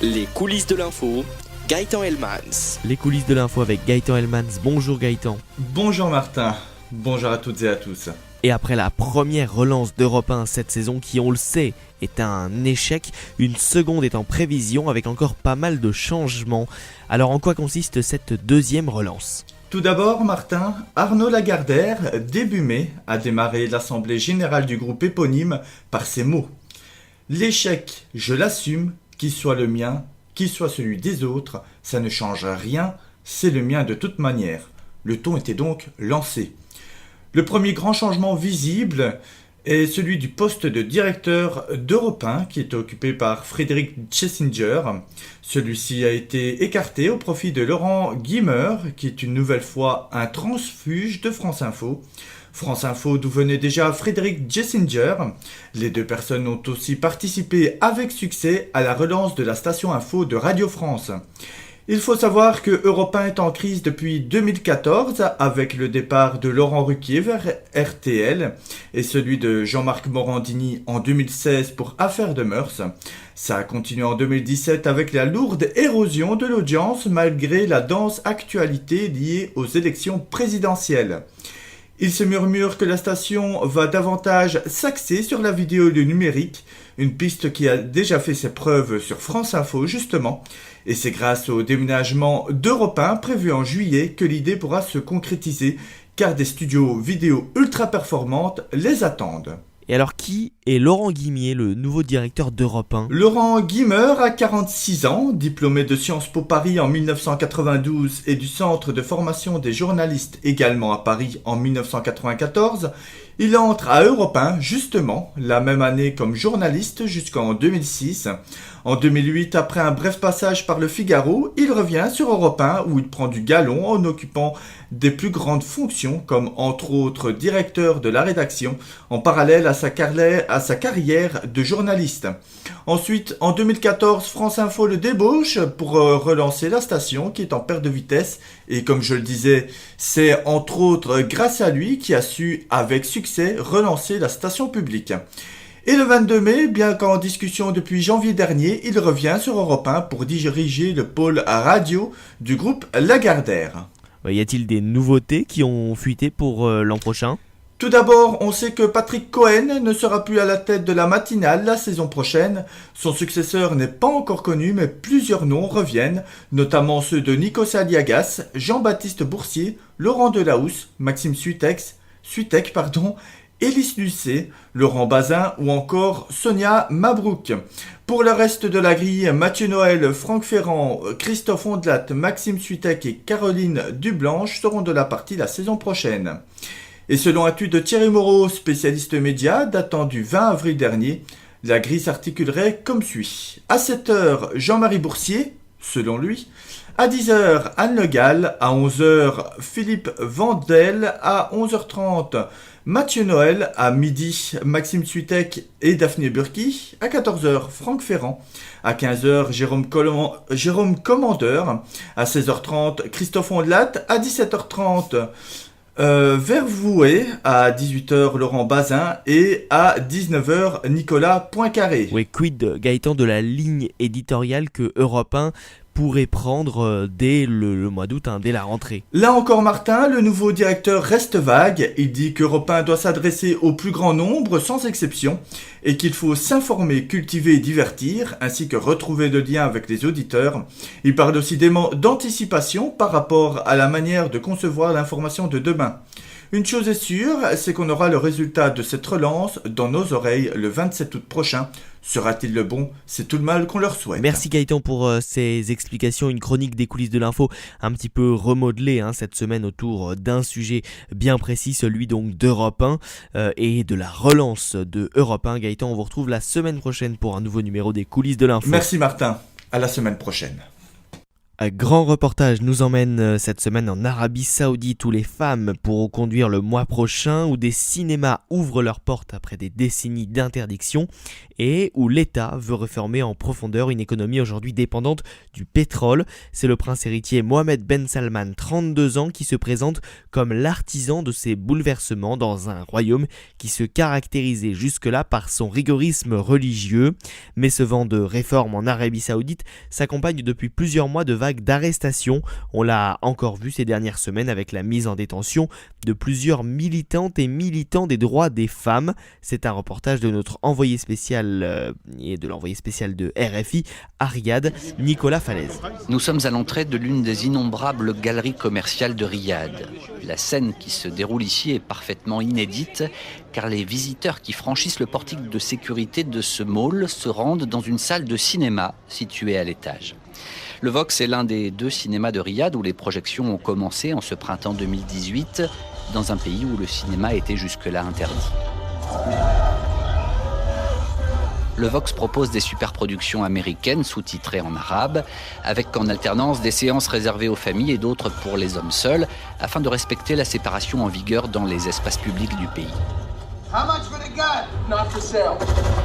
Les coulisses de l'info, Gaëtan Helmans. Les coulisses de l'info avec Gaëtan Helmans. Bonjour Gaëtan. Bonjour Martin, bonjour à toutes et à tous. Et après la première relance d'Europe 1 cette saison qui, on le sait, est un échec, une seconde est en prévision avec encore pas mal de changements. Alors en quoi consiste cette deuxième relance ? Tout d'abord Martin, Arnaud Lagardère, début mai, a démarré l'assemblée générale du groupe éponyme par ces mots. L'échec, je l'assume, qu'il soit le mien, qu'il soit celui des autres, ça ne change rien, c'est le mien de toute manière. Le ton était donc lancé. Le premier grand changement visible est celui du poste de directeur d'Europe 1 qui est occupé par Frédéric Jessinger. Celui-ci a été écarté au profit de Laurent Guimeur qui est une nouvelle fois un transfuge de France Info. France Info d'où venait déjà Frédéric Jessinger. Les deux personnes ont aussi participé avec succès à la relance de la station info de Radio France. Il faut savoir que Europe 1 est en crise depuis 2014 avec le départ de Laurent Ruquier vers RTL et celui de Jean-Marc Morandini en 2016 pour Affaires de mœurs. Ça a continué en 2017 avec la lourde érosion de l'audience malgré la dense actualité liée aux élections présidentielles. Il se murmure que la station va davantage s'axer sur la vidéo et le numérique, une piste qui a déjà fait ses preuves sur France Info justement, et c'est grâce au déménagement d'Europe 1 prévu en juillet que l'idée pourra se concrétiser, car des studios vidéo ultra performantes les attendent. Et alors qui est Laurent Guimier, le nouveau directeur d'Europe 1 ? Laurent Guimeur a 46 ans, diplômé de Sciences Po Paris en 1992 et du Centre de formation des journalistes également à Paris en 1994. Il entre à Europe 1 justement la même année comme journaliste jusqu'en 2006. En 2008, après un bref passage par le Figaro, il revient sur Europe 1 où il prend du galon en occupant des plus grandes fonctions comme entre autres directeur de la rédaction en parallèle à sa carrière de journaliste. Ensuite, en 2014, France Info le débauche pour relancer la station qui est en perte de vitesse et comme je le disais, c'est entre autres grâce à lui qui a su avec succès relancer la station publique. Et le 22 mai, bien qu'en discussion depuis janvier dernier, il revient sur Europe 1 pour diriger le pôle à radio du groupe Lagardère. Y a-t-il des nouveautés qui ont fuité pour l'an prochain ? Tout d'abord, on sait que Patrick Cohen ne sera plus à la tête de la matinale la saison prochaine. Son successeur n'est pas encore connu, mais plusieurs noms reviennent, notamment ceux de Nikos Aliagas, Jean-Baptiste Boursier, Laurent Delahousse, Maxime Suitec, Élise Lucet, Laurent Bazin ou encore Sonia Mabrouk. Pour le reste de la grille, Mathieu Noël, Franck Ferrand, Christophe Ondelat, Maxime Suitec et Caroline Dublanche seront de la partie la saison prochaine. Et selon un tweet de Thierry Moreau, spécialiste média, datant du 20 avril dernier, la grille s'articulerait comme suit. À 7h, Jean-Marie Boursier, selon lui. À 10h, Anne Le Gall. À 11h, Philippe Vandel. À 11h30, Mathieu Noël. À midi, Maxime Suitec et Daphné Burki. À 14h, Franck Ferrand. À 15h, Jérôme Commandeur. À 16h30, Christophe Ondelat. À 17h30, Vervouet. À 18h, Laurent Bazin. Et à 19h, Nicolas Poincaré. Oui, quid Gaëtan de la ligne éditoriale que Europe 1 pourrait prendre dès le mois d'août, dès la rentrée. Là encore Martin, le nouveau directeur reste vague. Il dit qu'Europe 1 doit s'adresser au plus grand nombre sans exception et qu'il faut s'informer, cultiver et divertir, ainsi que retrouver le lien avec les auditeurs. Il parle aussi d'anticipation par rapport à la manière de concevoir l'information de demain. Une chose est sûre, c'est qu'on aura le résultat de cette relance dans nos oreilles le 27 août prochain. Sera-t-il le bon? C'est tout le mal qu'on leur souhaite. Merci Gaëtan pour ces explications, une chronique des coulisses de l'info un petit peu remodelée cette semaine autour d'un sujet bien précis, celui donc d'Europe 1 et de la relance de Europe 1. Gaëtan, on vous retrouve la semaine prochaine pour un nouveau numéro des coulisses de l'info. Merci Martin, à la semaine prochaine. Un grand reportage nous emmène cette semaine en Arabie Saoudite où les femmes pourront conduire le mois prochain, où des cinémas ouvrent leurs portes après des décennies d'interdiction et où l'État veut réformer en profondeur une économie aujourd'hui dépendante du pétrole. C'est le prince héritier Mohammed Ben Salman, 32 ans, qui se présente comme l'artisan de ces bouleversements dans un royaume qui se caractérisait jusque-là par son rigorisme religieux. Mais ce vent de réforme en Arabie Saoudite s'accompagne depuis plusieurs mois de vagues d'arrestations. On l'a encore vu ces dernières semaines avec la mise en détention de plusieurs militantes et militants des droits des femmes. C'est un reportage de notre envoyé spécial et de l'envoyé spécial de RFI à Riyad, Nicolas Falaise. Nous sommes à l'entrée de l'une des innombrables galeries commerciales de Riyad. La scène qui se déroule ici est parfaitement inédite car les visiteurs qui franchissent le portique de sécurité de ce mall se rendent dans une salle de cinéma située à l'étage. Le Vox est l'un des 2 cinémas de Riyad où les projections ont commencé en ce printemps 2018, dans un pays où le cinéma était jusque-là interdit. Le Vox propose des superproductions américaines sous-titrées en arabe, avec en alternance des séances réservées aux familles et d'autres pour les hommes seuls, afin de respecter la séparation en vigueur dans les espaces publics du pays.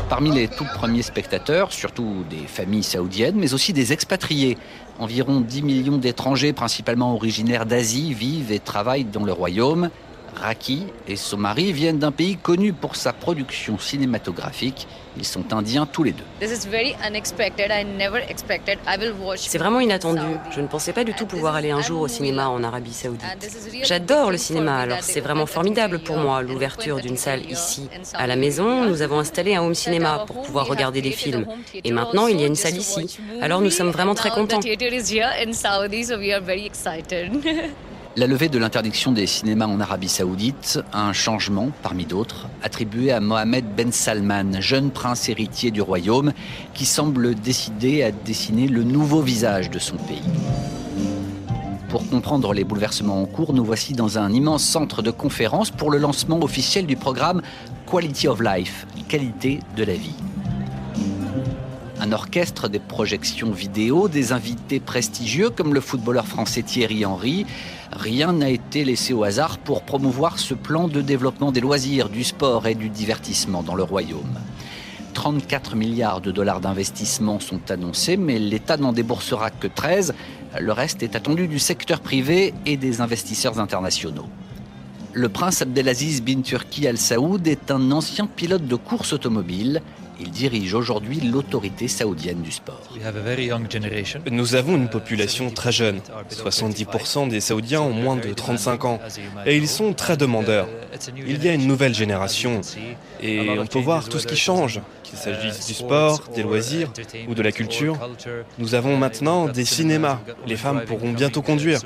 Parmi les tout premiers spectateurs, surtout des familles saoudiennes, mais aussi des expatriés. Environ 10 millions d'étrangers, principalement originaires d'Asie, vivent et travaillent dans le royaume. Raki et son mari viennent d'un pays connu pour sa production cinématographique. Ils sont indiens tous les deux. C'est vraiment inattendu. Je ne pensais pas du tout pouvoir aller un jour au cinéma en Arabie Saoudite. J'adore le cinéma, alors c'est vraiment formidable pour moi, l'ouverture d'une salle ici. À la maison, nous avons installé un home cinéma pour pouvoir regarder des films. Et maintenant, il y a une salle ici. Alors nous sommes vraiment très contents. La levée de l'interdiction des cinémas en Arabie Saoudite, un changement, parmi d'autres, attribué à Mohammed Ben Salman, jeune prince héritier du royaume, qui semble décidé à dessiner le nouveau visage de son pays. Pour comprendre les bouleversements en cours, nous voici dans un immense centre de conférence pour le lancement officiel du programme Quality of Life, qualité de la vie. Un orchestre, des projections vidéo, des invités prestigieux comme le footballeur français Thierry Henry. Rien n'a été laissé au hasard pour promouvoir ce plan de développement des loisirs, du sport et du divertissement dans le royaume. 34 milliards de dollars d'investissement sont annoncés, mais l'État n'en déboursera que 13. Le reste est attendu du secteur privé et des investisseurs internationaux. Le prince Abdelaziz bin Turki Al Saoud est un ancien pilote de course automobile. Il dirige aujourd'hui l'autorité saoudienne du sport. Nous avons une population très jeune. 70% des Saoudiens ont moins de 35 ans. Et ils sont très demandeurs. Il y a une nouvelle génération. Et on peut voir tout ce qui change, qu'il s'agisse du sport, des loisirs ou de la culture. Nous avons maintenant des cinémas. Les femmes pourront bientôt conduire.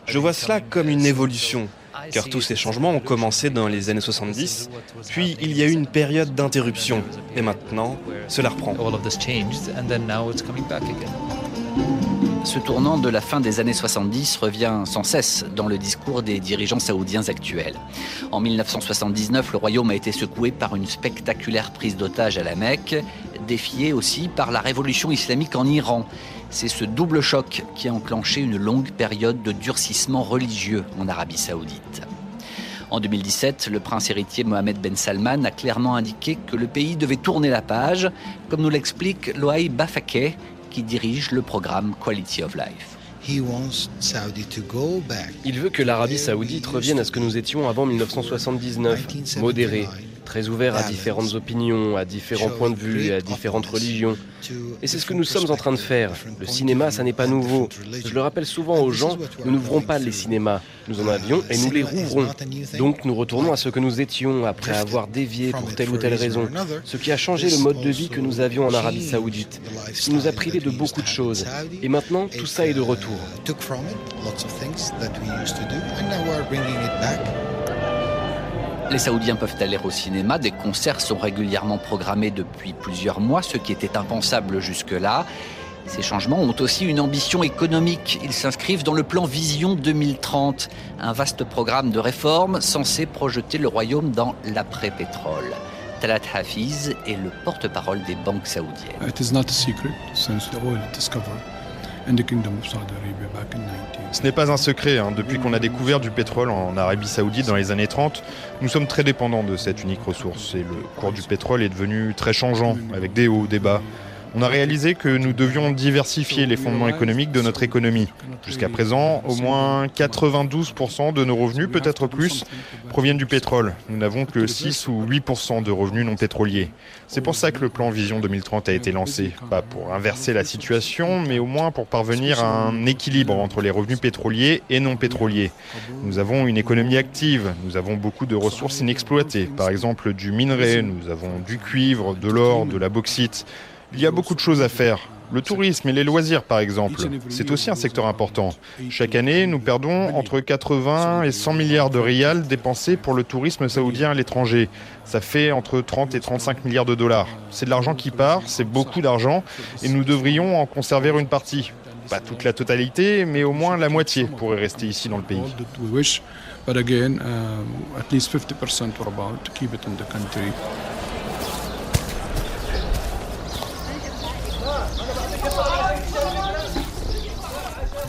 Je vois cela comme une évolution. Car tous ces changements ont commencé dans les années 70, puis il y a eu une période d'interruption, et maintenant, cela reprend. Ce tournant de la fin des années 70 revient sans cesse dans le discours des dirigeants saoudiens actuels. En 1979, le royaume a été secoué par une spectaculaire prise d'otage à la Mecque, défiée aussi par la révolution islamique en Iran. C'est ce double choc qui a enclenché une longue période de durcissement religieux en Arabie Saoudite. En 2017, le prince héritier Mohammed Ben Salman a clairement indiqué que le pays devait tourner la page, comme nous l'explique Loaï Bafakeh, qui dirige le programme Quality of Life. Il veut que l'Arabie Saoudite revienne à ce que nous étions avant 1979, modéré, très ouverts à différentes opinions, à différents points de vue et à différentes religions. Et c'est ce que nous sommes en train de faire. Le cinéma, ça n'est pas nouveau. Je le rappelle souvent aux gens, nous n'ouvrons pas les cinémas. Nous en avions et nous les rouvrons. Donc nous retournons à ce que nous étions après avoir dévié pour telle ou telle raison. Ce qui a changé le mode de vie que nous avions en Arabie Saoudite. Ce qui nous a privé de beaucoup de choses. Et maintenant, tout ça est de retour. Les Saoudiens peuvent aller au cinéma, des concerts sont régulièrement programmés depuis plusieurs mois, ce qui était impensable jusque-là. Ces changements ont aussi une ambition économique. Ils s'inscrivent dans le plan Vision 2030, un vaste programme de réforme censé projeter le royaume dans l'après-pétrole. Talat Hafiz est le porte-parole des banques saoudiennes. Ce n'est pas un secret, depuis qu'on a découvert du pétrole en Arabie Saoudite dans les années 30, nous sommes très dépendants de cette unique ressource et le cours du pétrole est devenu très changeant, avec des hauts, des bas. On a réalisé que nous devions diversifier les fondements économiques de notre économie. Jusqu'à présent, au moins 92% de nos revenus, peut-être plus, proviennent du pétrole. Nous n'avons que 6 ou 8% de revenus non pétroliers. C'est pour ça que le plan Vision 2030 a été lancé. Pas pour inverser la situation, mais au moins pour parvenir à un équilibre entre les revenus pétroliers et non pétroliers. Nous avons une économie active, nous avons beaucoup de ressources inexploitées. Par exemple du minerai, nous avons du cuivre, de l'or, de la bauxite. Il y a beaucoup de choses à faire. Le tourisme et les loisirs, par exemple, c'est aussi un secteur important. Chaque année, nous perdons entre 80 et 100 milliards de riyals dépensés pour le tourisme saoudien à l'étranger. Ça fait entre 30 et 35 milliards de dollars. C'est de l'argent qui part, c'est beaucoup d'argent, et nous devrions en conserver une partie. Pas toute la totalité, mais au moins la moitié pourrait rester ici dans le pays.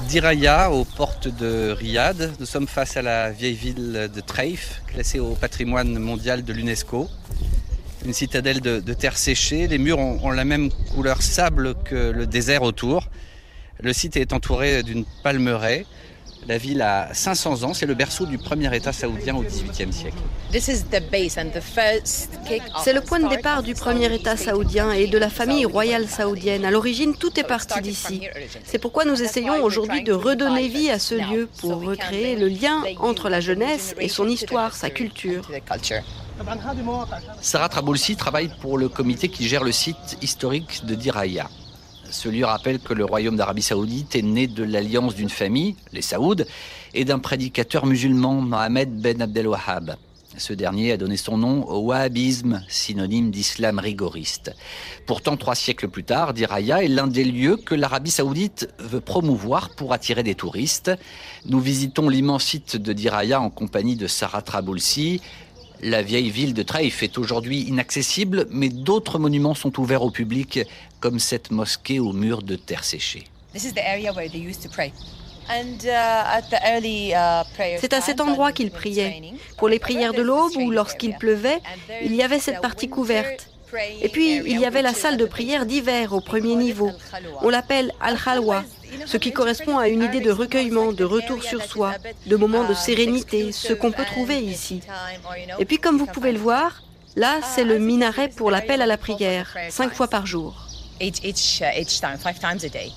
Diraya, aux portes de Riyad, nous sommes face à la vieille ville de Treif, classée au patrimoine mondial de l'UNESCO. Une citadelle de terre séchée, les murs ont la même couleur sable que le désert autour. Le site est entouré d'une palmeraie. La ville a 500 ans, c'est le berceau du premier État saoudien au XVIIIe siècle. C'est le point de départ du premier État saoudien et de la famille royale saoudienne. À l'origine, tout est parti d'ici. C'est pourquoi nous essayons aujourd'hui de redonner vie à ce lieu pour recréer le lien entre la jeunesse et son histoire, sa culture. Sarah Traboulsi travaille pour le comité qui gère le site historique de Diraya. Ce lieu rappelle que le royaume d'Arabie Saoudite est né de l'alliance d'une famille, les Saouds, et d'un prédicateur musulman, Mohamed Ben Abdel Wahhab. Ce dernier a donné son nom au wahhabisme, synonyme d'islam rigoriste. Pourtant, 3 siècles plus tard, Diraya est l'un des lieux que l'Arabie Saoudite veut promouvoir pour attirer des touristes. Nous visitons l'immense site de Diraya en compagnie de Sarah Traboulsi. La vieille ville de Treif est aujourd'hui inaccessible, mais d'autres monuments sont ouverts au public, comme cette mosquée aux murs de terre séchée. C'est à cet endroit qu'ils priaient. Pour les prières de l'aube ou lorsqu'il pleuvait, il y avait cette partie couverte. Et puis, il y avait la salle de prière d'hiver au premier niveau. On l'appelle Al-Khalwa, ce qui correspond à une idée de recueillement, de retour sur soi, de moments de sérénité, ce qu'on peut trouver ici. Et puis, comme vous pouvez le voir, là, c'est le minaret pour l'appel à la prière, 5 fois par jour.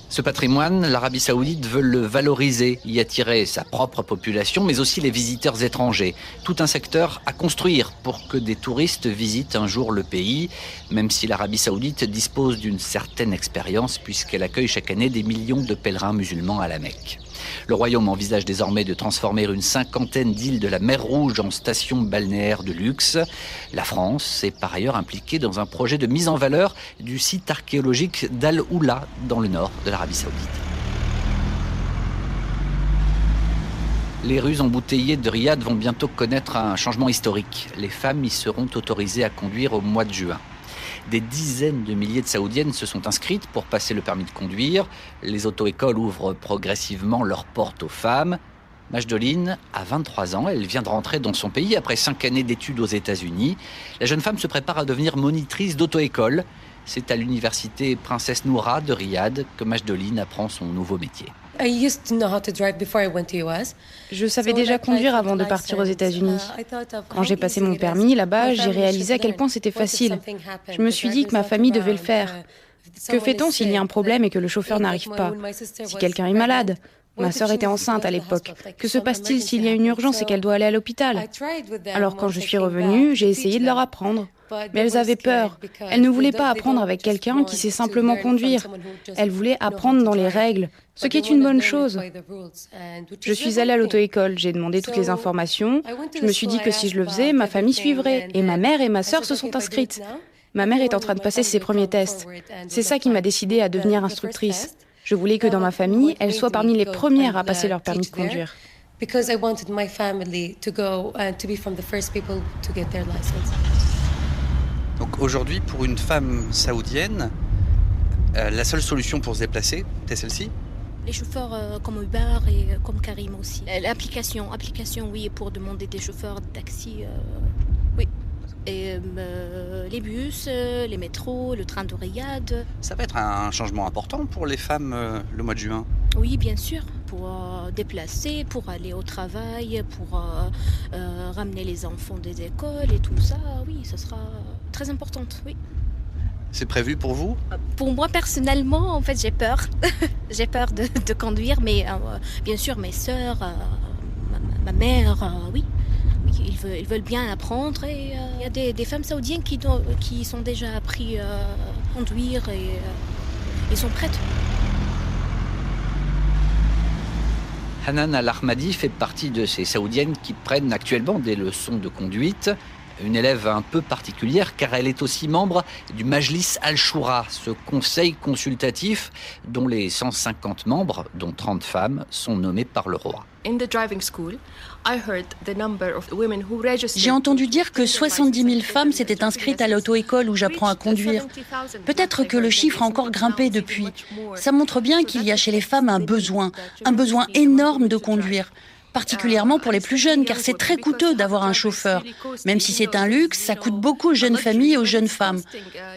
Ce patrimoine, l'Arabie Saoudite veut le valoriser, y attirer sa propre population, mais aussi les visiteurs étrangers. Tout un secteur à construire pour que des touristes visitent un jour le pays, même si l'Arabie Saoudite dispose d'une certaine expérience puisqu'elle accueille chaque année des millions de pèlerins musulmans à la Mecque. Le royaume envisage désormais de transformer une 50aine d'îles de la mer Rouge en stations balnéaires de luxe. La France est par ailleurs impliquée dans un projet de mise en valeur du site archéologique d'Al-Oula dans le nord de l'Arabie Saoudite. Les rues embouteillées de Riyad vont bientôt connaître un changement historique. Les femmes y seront autorisées à conduire au mois de juin. Des dizaines de milliers de Saoudiennes se sont inscrites pour passer le permis de conduire. Les auto-écoles ouvrent progressivement leurs portes aux femmes. Majdoline a 23 ans, elle vient de rentrer dans son pays après 5 années d'études aux États-Unis. La jeune femme se prépare à devenir monitrice d'auto-école. C'est à l'université Princesse Noura de Riyad que Majdoline apprend son nouveau métier. Je savais déjà conduire avant de partir aux États-Unis. Quand j'ai passé mon permis là-bas, j'ai réalisé à quel point c'était facile. Je me suis dit que ma famille devait le faire. Que fait-on s'il y a un problème et que le chauffeur n'arrive pas? Si quelqu'un est malade? Ma sœur était enceinte à l'époque. Que se passe-t-il s'il y a une urgence et qu'elle doit aller à l'hôpital? Alors quand je suis revenue, j'ai essayé de leur apprendre. Mais elles avaient peur. Elles ne voulaient pas apprendre avec quelqu'un qui sait simplement conduire. Elles voulaient apprendre dans les règles, ce qui est une bonne chose. Je suis allée à l'auto-école, j'ai demandé toutes les informations. Je me suis dit que si je le faisais, ma famille suivrait. Et ma mère et ma sœur se sont inscrites. Ma mère est en train de passer ses premiers tests. C'est ça qui m'a décidée à devenir instructrice. Je voulais que dans ma famille, elles soient parmi les premières à passer leur permis de conduire. Donc aujourd'hui, pour une femme saoudienne, la seule solution pour se déplacer, c'est celle-ci? Les chauffeurs comme Uber et comme Karim aussi. L'application, oui, pour demander des chauffeurs de taxi, oui. Et les bus, les métros, le train de Riyad. Ça va être un changement important pour les femmes le mois de juin? Oui, bien sûr, pour déplacer, pour aller au travail, pour ramener les enfants des écoles et tout ça, oui, ça sera très important, oui. C'est prévu pour vous? Pour moi, personnellement, en fait, j'ai peur. J'ai peur de conduire, mais bien sûr, mes sœurs, ma mère, oui. Ils veulent bien apprendre et il y a des femmes saoudiennes qui sont déjà appris à conduire et sont prêtes. Hanan Al-Ahmadi fait partie de ces saoudiennes qui prennent actuellement des leçons de conduite. Une élève un peu particulière car elle est aussi membre du Majlis Al-Shura, ce conseil consultatif dont les 150 membres, dont 30 femmes, sont nommés par le roi. J'ai entendu dire que 70 000 femmes s'étaient inscrites à l'auto-école où j'apprends à conduire. Peut-être que le chiffre a encore grimpé depuis. Ça montre bien qu'il y a chez les femmes un besoin énorme de conduire. Particulièrement pour les plus jeunes, car c'est très coûteux d'avoir un chauffeur. Même si c'est un luxe, ça coûte beaucoup aux jeunes familles et aux jeunes femmes.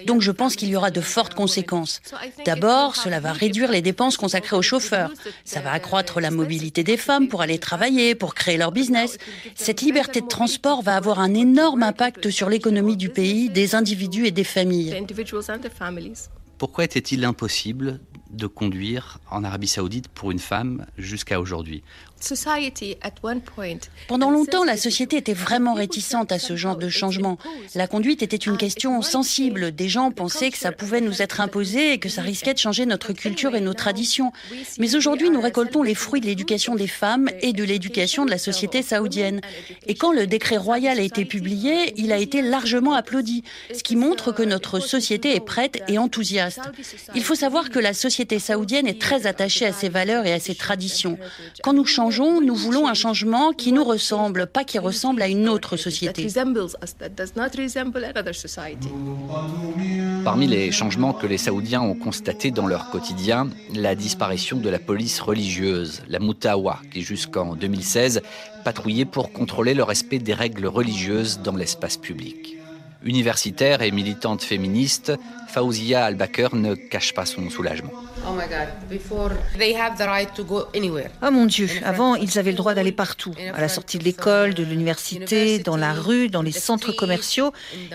Donc je pense qu'il y aura de fortes conséquences. D'abord, cela va réduire les dépenses consacrées aux chauffeurs. Ça va accroître la mobilité des femmes pour aller travailler, pour créer leur business. Cette liberté de transport va avoir un énorme impact sur l'économie du pays, des individus et des familles. Pourquoi était-il impossible de conduire en Arabie Saoudite pour une femme jusqu'à aujourd'hui? Pendant longtemps, la société était vraiment réticente à ce genre de changement. La conduite était une question sensible. Des gens pensaient que ça pouvait nous être imposé et que ça risquait de changer notre culture et nos traditions. Mais aujourd'hui, nous récoltons les fruits de l'éducation des femmes et de l'éducation de la société saoudienne. Et quand le décret royal a été publié, il a été largement applaudi, ce qui montre que notre société est prête et enthousiaste. Il faut savoir que la société saoudienne est très attachée à ses valeurs et à ses traditions. Quand nous changeons, nous voulons un changement qui nous ressemble, pas qui ressemble à une autre société. Parmi les changements que les Saoudiens ont constatés dans leur quotidien, la disparition de la police religieuse, la Moutawa, qui jusqu'en 2016 patrouillait pour contrôler le respect des règles religieuses dans l'espace public. Universitaire et militante féministe, Fawzia Al-Bakr ne cache pas son soulagement. Oh mon Dieu, avant, ils avaient le droit d'aller partout, à la sortie de l'école, de l'université, dans la rue, dans les centres commerciaux.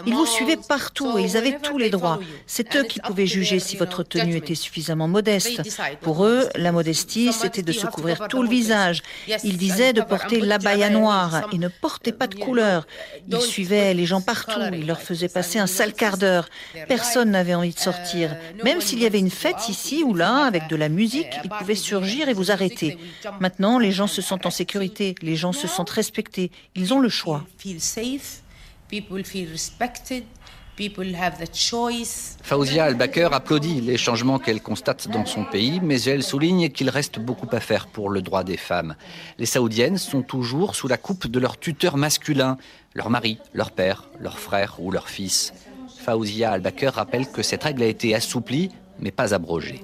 Ils vous suivaient partout et ils avaient tous les droits. C'est eux qui pouvaient juger si votre tenue était suffisamment modeste. Pour eux, la modestie, c'était de se couvrir tout le visage. Ils disaient de porter l'abaya noire et ne portez pas de couleur. Ils suivaient les gens partout, ils leur faisaient passer un sale quart d'heure. Personne n'avait envie de sortir. Même s'il y avait une fête ici ou là, avec de la musique, ils pouvaient surgir et vous arrêter. Maintenant, les gens se sentent en sécurité, les gens se sentent respectés. Ils ont le choix. Fawzia Al-Bakr applaudit les changements qu'elle constate dans son pays, mais elle souligne qu'il reste beaucoup à faire pour le droit des femmes. Les Saoudiennes sont toujours sous la coupe de leur tuteur masculin, leur mari, leur père, leur frère ou leur fils. Fawzia Al-Bakr rappelle que cette règle a été assouplie, mais pas abrogé.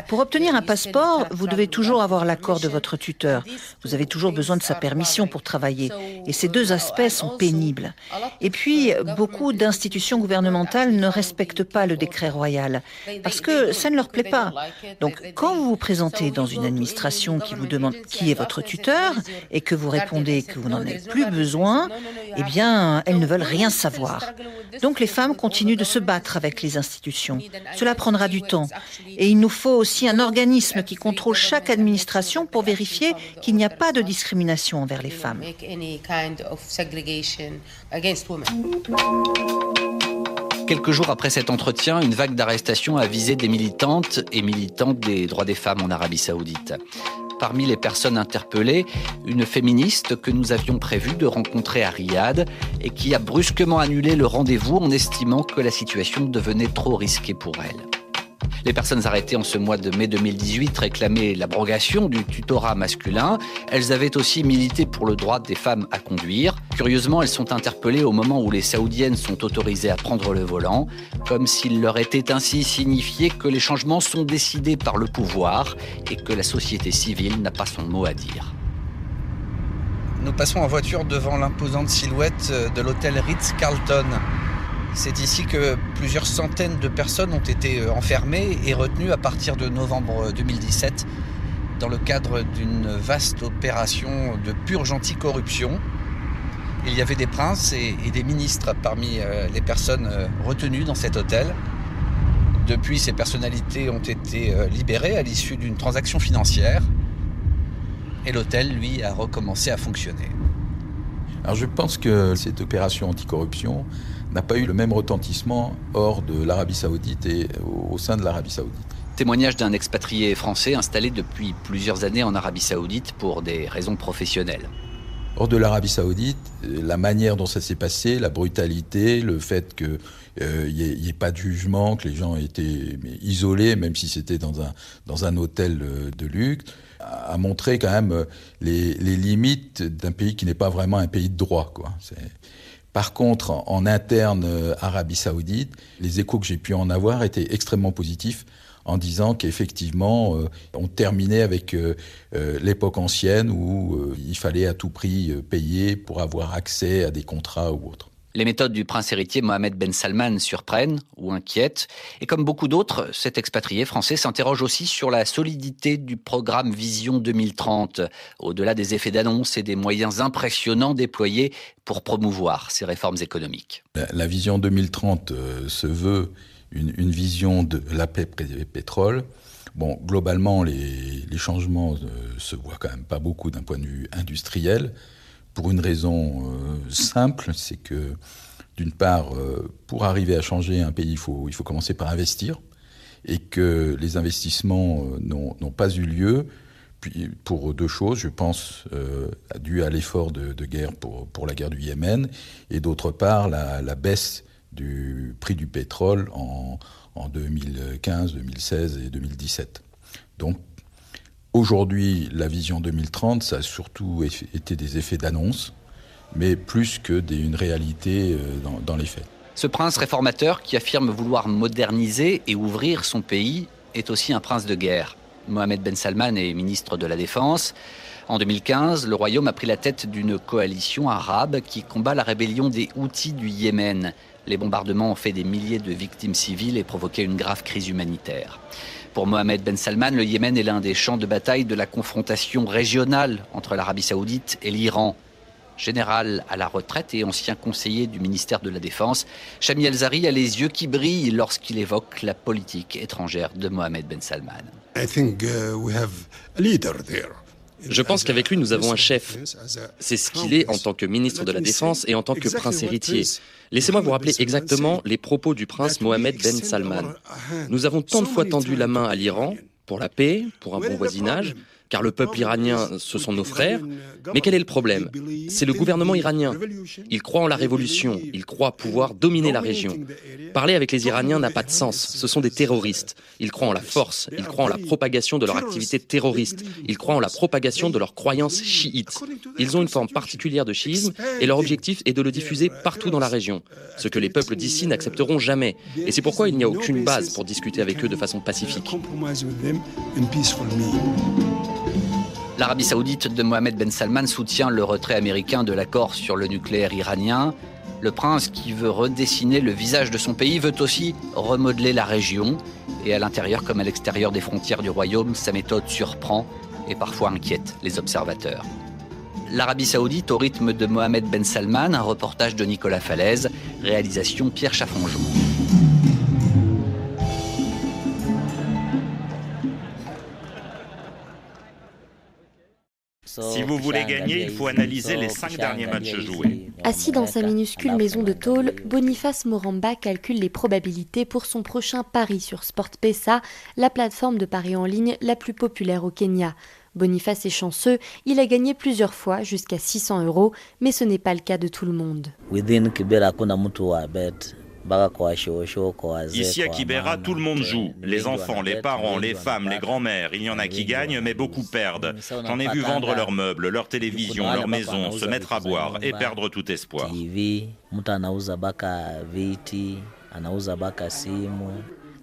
Pour obtenir un passeport, vous devez toujours avoir l'accord de votre tuteur. Vous avez toujours besoin de sa permission pour travailler. Et ces deux aspects sont pénibles. Et puis, beaucoup d'institutions gouvernementales ne respectent pas le décret royal parce que ça ne leur plaît pas. Donc, quand vous vous présentez dans une administration qui vous demande qui est votre tuteur et que vous répondez que vous n'en avez plus besoin, eh bien, elles ne veulent rien savoir. Donc, les femmes continuent de se battre avec les institutions. Cela prendra du temps. Et il nous faut aussi un organisme qui contrôle chaque administration pour vérifier qu'il n'y a pas de discrimination envers les femmes. Quelques jours après cet entretien, une vague d'arrestations a visé des militantes et militants des droits des femmes en Arabie Saoudite. Parmi les personnes interpellées, une féministe que nous avions prévu de rencontrer à Riyad et qui a brusquement annulé le rendez-vous en estimant que la situation devenait trop risquée pour elle. Les personnes arrêtées en ce mois de mai 2018 réclamaient l'abrogation du tutorat masculin. Elles avaient aussi milité pour le droit des femmes à conduire. Curieusement, elles sont interpellées au moment où les Saoudiennes sont autorisées à prendre le volant, comme s'il leur était ainsi signifié que les changements sont décidés par le pouvoir et que la société civile n'a pas son mot à dire. Nous passons en voiture devant l'imposante silhouette de l'hôtel Ritz-Carlton. C'est ici que plusieurs centaines de personnes ont été enfermées et retenues à partir de novembre 2017 dans le cadre d'une vaste opération de purge anticorruption. Il y avait des princes et des ministres parmi les personnes retenues dans cet hôtel. Depuis, ces personnalités ont été libérées à l'issue d'une transaction financière et l'hôtel, lui, a recommencé à fonctionner. Alors je pense que cette opération anticorruption n'a pas eu le même retentissement hors de l'Arabie Saoudite et au sein de l'Arabie Saoudite. Témoignage d'un expatrié français installé depuis plusieurs années en Arabie Saoudite pour des raisons professionnelles. Hors de l'Arabie Saoudite, la manière dont ça s'est passé, la brutalité, le fait qu'il n'y ait pas de jugement, que les gens étaient isolés, même si c'était dans un hôtel de luxe, a montré quand même les limites d'un pays qui n'est pas vraiment un pays de droit, quoi. Par contre, en interne Arabie Saoudite, les échos que j'ai pu en avoir étaient extrêmement positifs en disant qu'effectivement, on terminait avec l'époque ancienne où il fallait à tout prix payer pour avoir accès à des contrats ou autres. Les méthodes du prince héritier Mohammed Ben Salman surprennent ou inquiètent. Et comme beaucoup d'autres, cet expatrié français s'interroge aussi sur la solidité du programme Vision 2030, au-delà des effets d'annonce et des moyens impressionnants déployés pour promouvoir ces réformes économiques. La Vision 2030 se veut une vision de l'après-pétrole. Bon, globalement, les changements se voient quand même pas beaucoup d'un point de vue industriel. Pour une raison simple, c'est que d'une part, pour arriver à changer un pays, il faut commencer par investir, et que les investissements n'ont pas eu lieu puis, pour deux choses, je pense, dû à l'effort de guerre pour la guerre du Yémen, et d'autre part, la baisse du prix du pétrole en 2015, 2016 et 2017. Donc, aujourd'hui, la vision 2030, ça a surtout été des effets d'annonce, mais plus que une réalité dans les faits. Ce prince réformateur qui affirme vouloir moderniser et ouvrir son pays est aussi un prince de guerre. Mohammed Ben Salman est ministre de la Défense. En 2015, le royaume a pris la tête d'une coalition arabe qui combat la rébellion des Houthis du Yémen. Les bombardements ont fait des milliers de victimes civiles et provoqué une grave crise humanitaire. Pour Mohammed Ben Salman, le Yémen est l'un des champs de bataille de la confrontation régionale entre l'Arabie Saoudite et l'Iran. Général à la retraite et ancien conseiller du ministère de la Défense, Chami El-Zari a les yeux qui brillent lorsqu'il évoque la politique étrangère de Mohammed Ben Salman. Je pense qu'avec lui, nous avons un chef. C'est ce qu'il est en tant que ministre de la Défense et en tant que prince héritier. Laissez-moi vous rappeler exactement les propos du prince Mohammed Ben Salman. Nous avons tant de fois tendu la main à l'Iran pour la paix, pour un bon voisinage, car le peuple iranien, ce sont nos frères. Mais quel est le problème? C'est le gouvernement iranien. Il croit en la révolution, il croit pouvoir dominer la région. Parler avec les Iraniens n'a pas de sens, ce sont des terroristes. Ils croient en la force, ils croient en la propagation de leur activité terroriste, ils croient en la propagation de leurs croyances chiites. Ils ont une forme particulière de chiisme et leur objectif est de le diffuser partout dans la région. Ce que les peuples d'ici n'accepteront jamais. Et c'est pourquoi il n'y a aucune base pour discuter avec eux de façon pacifique. L'Arabie saoudite de Mohamed Ben Salman soutient le retrait américain de l'accord sur le nucléaire iranien. Le prince, qui veut redessiner le visage de son pays, veut aussi remodeler la région. Et à l'intérieur comme à l'extérieur des frontières du royaume, sa méthode surprend et parfois inquiète les observateurs. L'Arabie saoudite au rythme de Mohamed Ben Salman, un reportage de Nicolas Falaise, réalisation Pierre Chaffonjon. Si vous voulez gagner, il faut analyser les 5 derniers matchs joués. Assis dans sa minuscule maison de tôle, Boniface Moramba calcule les probabilités pour son prochain pari sur SportPesa, la plateforme de paris en ligne la plus populaire au Kenya. Boniface est chanceux, il a gagné plusieurs fois jusqu'à 600 €, mais ce n'est pas le cas de tout le monde. Ici à Kibera, tout le monde joue. Les enfants, les parents, les femmes, les grands-mères. Il y en a qui gagnent, mais beaucoup perdent. J'en ai vu vendre leurs meubles, leur télévision, leur maison, se mettre à boire et perdre tout espoir.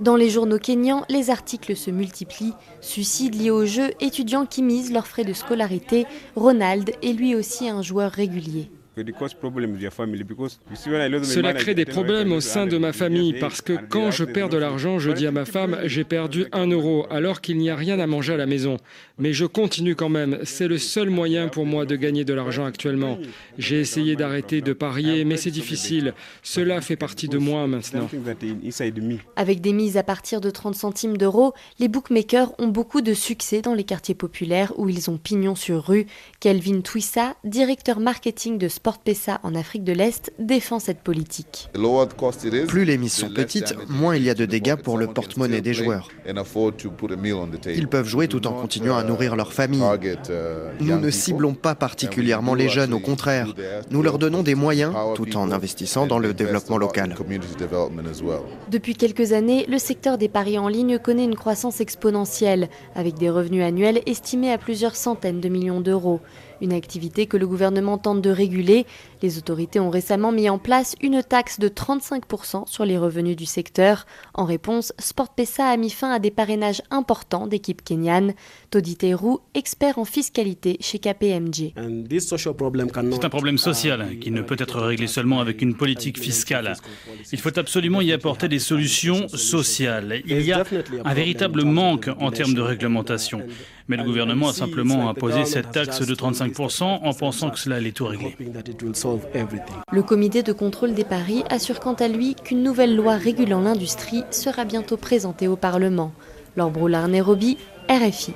Dans les journaux kenyans, les articles se multiplient. Suicides liés au jeu, étudiants qui misent leurs frais de scolarité. Ronald est lui aussi un joueur régulier. Cela crée des problèmes au sein de ma famille parce que quand je perds de l'argent, je dis à ma femme « j'ai perdu 1 € » alors qu'il n'y a rien à manger à la maison. Mais je continue quand même, c'est le seul moyen pour moi de gagner de l'argent actuellement. J'ai essayé d'arrêter de parier, mais c'est difficile. Cela fait partie de moi maintenant. Avec des mises à partir de 30 centimes d'euros, les bookmakers ont beaucoup de succès dans les quartiers populaires où ils ont pignon sur rue. Kelvin Twissa, directeur marketing de SportPesa en Afrique de l'Est, défend cette politique. Plus les mises sont petites, moins il y a de dégâts pour le porte-monnaie des joueurs. Ils peuvent jouer tout en continuant à nourrir leur famille. Nous ne ciblons pas particulièrement les jeunes, au contraire. Nous leur donnons des moyens tout en investissant dans le développement local. Depuis quelques années, le secteur des paris en ligne connaît une croissance exponentielle, avec des revenus annuels estimés à plusieurs centaines de millions d'euros. Une activité que le gouvernement tente de réguler. Les autorités ont récemment mis en place une taxe de 35% sur les revenus du secteur. En réponse, SportPesa a mis fin à des parrainages importants d'équipes kenyanes. Todi Teru, expert en fiscalité chez KPMG. C'est un problème social qui ne peut être réglé seulement avec une politique fiscale. Il faut absolument y apporter des solutions sociales. Il y a un véritable manque en termes de réglementation. Mais le gouvernement a simplement imposé cette taxe de 35% en pensant que cela allait tout régler. Le comité de contrôle des paris assure quant à lui qu'une nouvelle loi régulant l'industrie sera bientôt présentée au Parlement. Laure Broulard-Nairobi, RFI.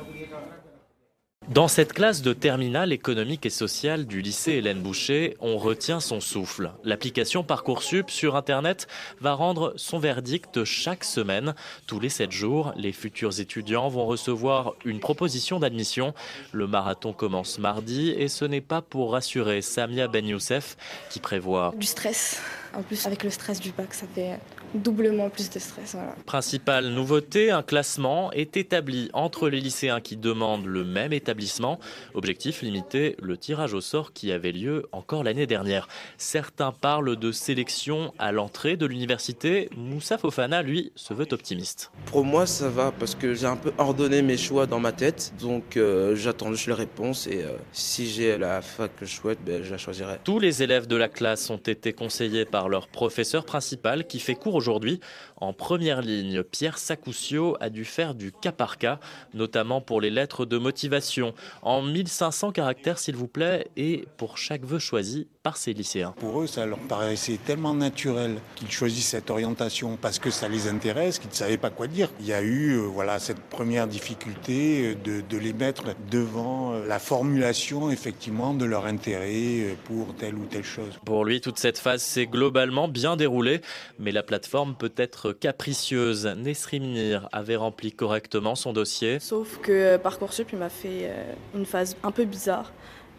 Dans cette classe de terminale économique et sociale du lycée Hélène Boucher, on retient son souffle. L'application Parcoursup sur Internet va rendre son verdict chaque semaine. Tous les 7 jours, les futurs étudiants vont recevoir une proposition d'admission. Le marathon commence mardi et ce n'est pas pour rassurer Samia Ben Youssef qui prévoit du stress. En plus, avec le stress du bac, ça fait doublement plus de stress. Voilà. Principale nouveauté, un classement est établi entre les lycéens qui demandent le même établissement. Objectif, limiter le tirage au sort qui avait lieu encore l'année dernière. Certains parlent de sélection à l'entrée de l'université. Moussa Fofana, lui, se veut optimiste. Pour moi, ça va parce que j'ai un peu ordonné mes choix dans ma tête. Donc j'attends juste les réponses et si j'ai la fac que je souhaite, je la choisirai. Tous les élèves de la classe ont été conseillés par leur professeur principal qui fait cours aujourd'hui. En première ligne, Pierre Sacoucio a dû faire du cas par cas, notamment pour les lettres de motivation. En 1500 caractères, s'il vous plaît, et pour chaque vœu choisi par ces lycéens. Pour eux, ça leur paraissait tellement naturel qu'ils choisissent cette orientation parce que ça les intéresse, qu'ils ne savaient pas quoi dire. Il y a eu cette première difficulté de les mettre devant la formulation effectivement de leur intérêt pour telle ou telle chose. Pour lui, toute cette phase s'est globalement bien déroulée, mais la plateforme peut être capricieuse. Nesrine Mir avait rempli correctement son dossier. Sauf que Parcoursup il m'a fait une phase un peu bizarre.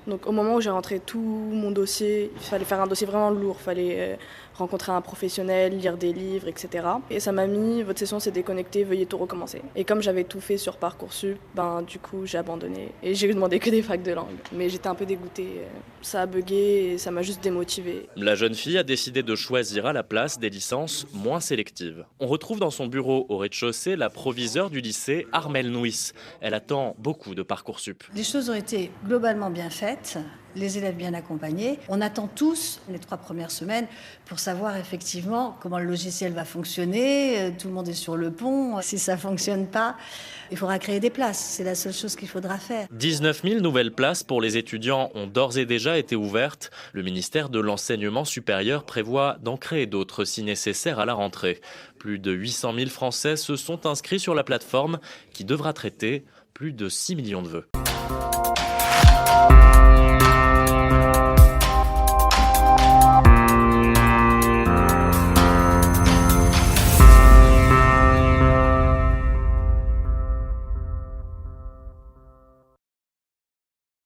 Donc au moment où j'ai rentré tout mon dossier, il fallait faire un dossier vraiment lourd, il fallait rencontrer un professionnel, lire des livres, etc. Et ça m'a mis, votre session s'est déconnectée, veuillez tout recommencer. Et comme j'avais tout fait sur Parcoursup, du coup j'ai abandonné et j'ai demandé que des facs de langue. Mais j'étais un peu dégoûtée, ça a bugué et ça m'a juste démotivée. La jeune fille a décidé de choisir à la place des licences moins sélectives. On retrouve dans son bureau au rez-de-chaussée la proviseure du lycée, Armelle Nouis. Elle attend beaucoup de Parcoursup. Les choses ont été globalement bien faites, les élèves bien accompagnés. On attend tous les 3 premières semaines pour savoir effectivement comment le logiciel va fonctionner. Tout le monde est sur le pont. Si ça ne fonctionne pas, il faudra créer des places. C'est la seule chose qu'il faudra faire. 19 000 nouvelles places pour les étudiants ont d'ores et déjà été ouvertes. Le ministère de l'Enseignement supérieur prévoit d'en créer d'autres si nécessaire à la rentrée. Plus de 800 000 Français se sont inscrits sur la plateforme qui devra traiter plus de 6 millions de vœux.